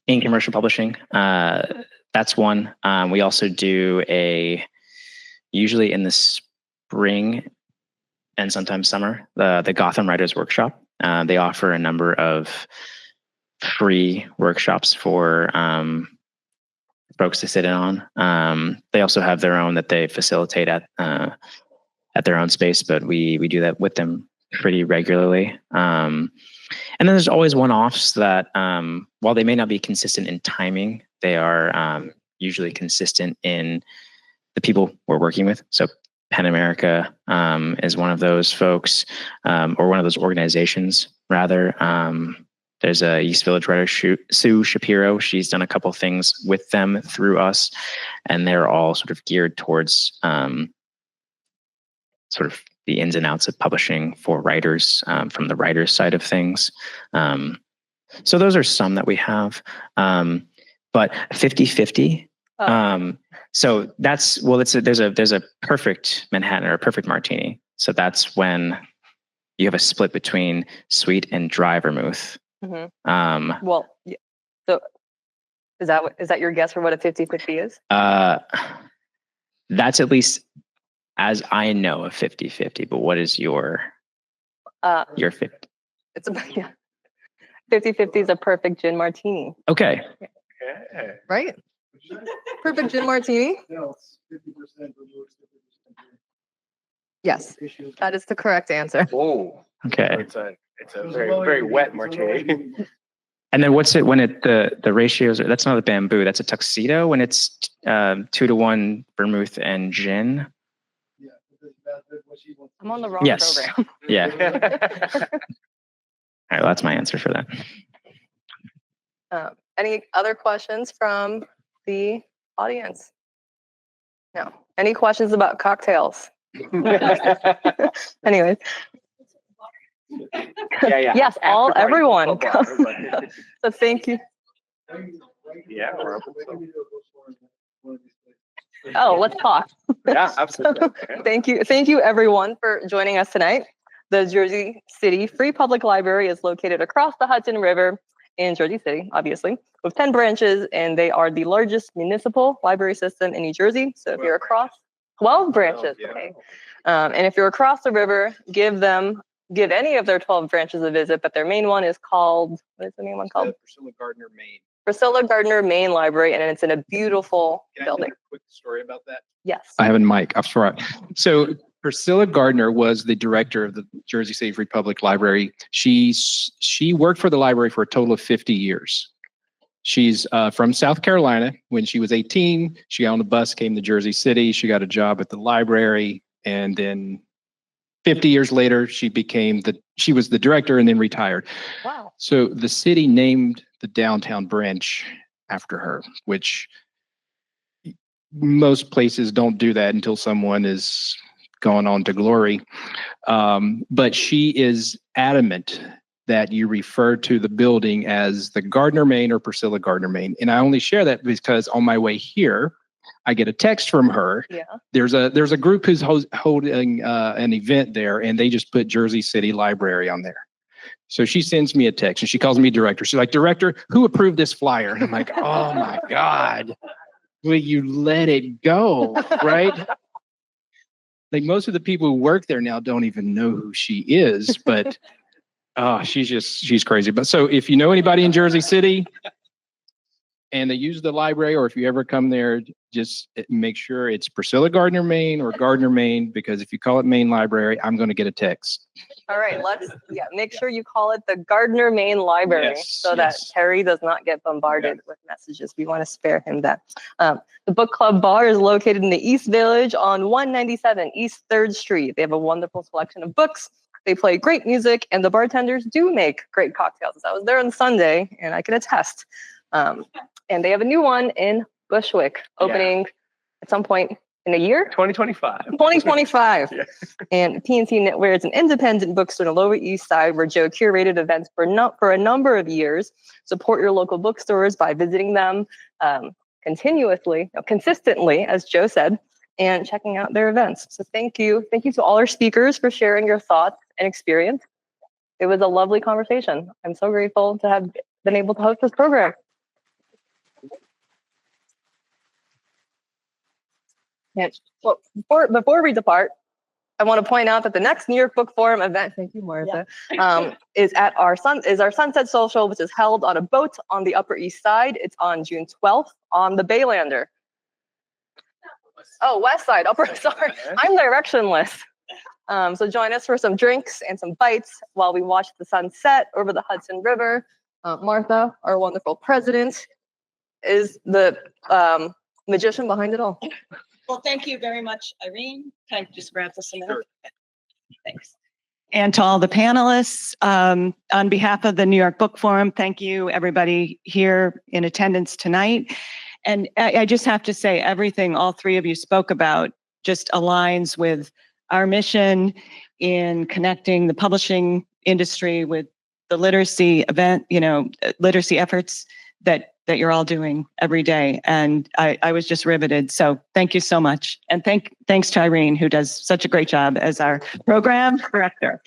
commercial publishing. That's one. We also do usually in the spring and sometimes summer, the Gotham Writers Workshop. They offer a number of free workshops for folks to sit in on. They also have their own that they facilitate at their own space, but we do that with them pretty regularly. And then there's always one-offs that, while they may not be consistent in timing, they are usually consistent in the people we're working with. So Pen America is one of those folks, or one of those organizations, rather. There's a East Village writer, Sue Shapiro. She's done a couple things with them through us, and they're all sort of geared towards sort of the ins and outs of publishing for writers from the writer's side of things. So those are some that we have, but 50-50. So that's, well, there's a perfect Manhattan or a perfect martini. So that's when you have a split between sweet and dry vermouth. Well, yeah. So is that your guess for what a 50-50 is? That's at least as I know of 50-50, but what is your 50? It's about, yeah. 50-50 is a perfect gin martini. Okay. Right? Perfect gin martini. Yes, that is the correct answer. Whoa. Okay. It's a very wet martini. And then what's it when the ratios are, that's not a bamboo, that's a tuxedo when it's 2-to-1 vermouth and gin? I'm on the wrong program. Yeah. All right, well, that's my answer for that. Any other questions from the audience? No. Any questions about cocktails? Anyways. Yeah. Yes, everyone. So thank you. Yeah. Oh, let's talk. Yeah, absolutely. Thank you everyone for joining us tonight. The Jersey City Free Public Library is located across the Hudson River in Jersey City, obviously, with 10 branches, and they are the largest municipal library system in New Jersey. So if you're across 12 branches, okay. And if you're across the river, give any of their 12 branches a visit, but their main one is called, what is the main one called? Priscilla Gardner, Maine. Priscilla Gardner Main Library, and it's in a beautiful building. Can I tell a quick story about that? Yes. I have a mic. I'm sorry. So Priscilla Gardner was the director of the Jersey City Free Public Library. She worked for the library for a total of 50 years. She's from South Carolina. When she was 18, she got on a bus, came to Jersey City. She got a job at the library, and then 50 years later, she was the director and then retired. Wow. So the city named the downtown branch after her, which most places don't do that until someone is gone on to glory. But she is adamant that you refer to the building as the Gardner Main or Priscilla Gardner Main. And I only share that because on my way here, I get a text from her. Yeah. There's a group who's holding an event there, and they just put Jersey City Library on there. So she sends me a text, and she calls me director. She's like, "Director, who approved this flyer?" And I'm like, "Oh my God, will you let it go?" Right? Like most of the people who work there now don't even know who she is, but she's crazy. But so if you know anybody in Jersey City and they use the library, or if you ever come there, just make sure it's Priscilla Gardner Main or Gardner Main, because if you call it Main Library, I'm going to get a text. All right, make sure you call it the Gardner Main Library that Terry does not get bombarded with messages. We want to spare him that. The book club bar is located in the East Village on 197 East 3rd Street. They have a wonderful selection of books. They play great music, and the bartenders do make great cocktails. I was there on Sunday, and I can attest. And they have a new one in Bushwick opening at some point in a year. 2025. 2025. Yeah. And P&T Knitwear is an independent bookstore on the Lower East Side where Joe curated events for a number of years. Support your local bookstores by visiting them consistently, as Joe said, and checking out their events. So thank you. Thank you to all our speakers for sharing your thoughts and experience. It was a lovely conversation. I'm so grateful to have been able to host this program. Yes. Well, before we depart, I want to point out that the next New York Book Forum event, thank you, Martha, is at our Sunset Social, which is held on a boat on the Upper East Side. It's on June 12th on the Baylander. Oh, West Side, sorry, I'm directionless. So join us for some drinks and some bites while we watch the sunset over the Hudson River. Martha, our wonderful president, is the magician behind it all. Well, thank you very much, Irene. Can I just grab this a minute? Sure. Thanks. And to all the panelists, on behalf of the New York Book Forum, thank you everybody here in attendance tonight. And I just have to say, everything all three of you spoke about just aligns with our mission in connecting the publishing industry with the literacy literacy efforts that you're all doing every day. And I was just riveted. So thank you so much. And thanks to Irene, who does such a great job as our program director.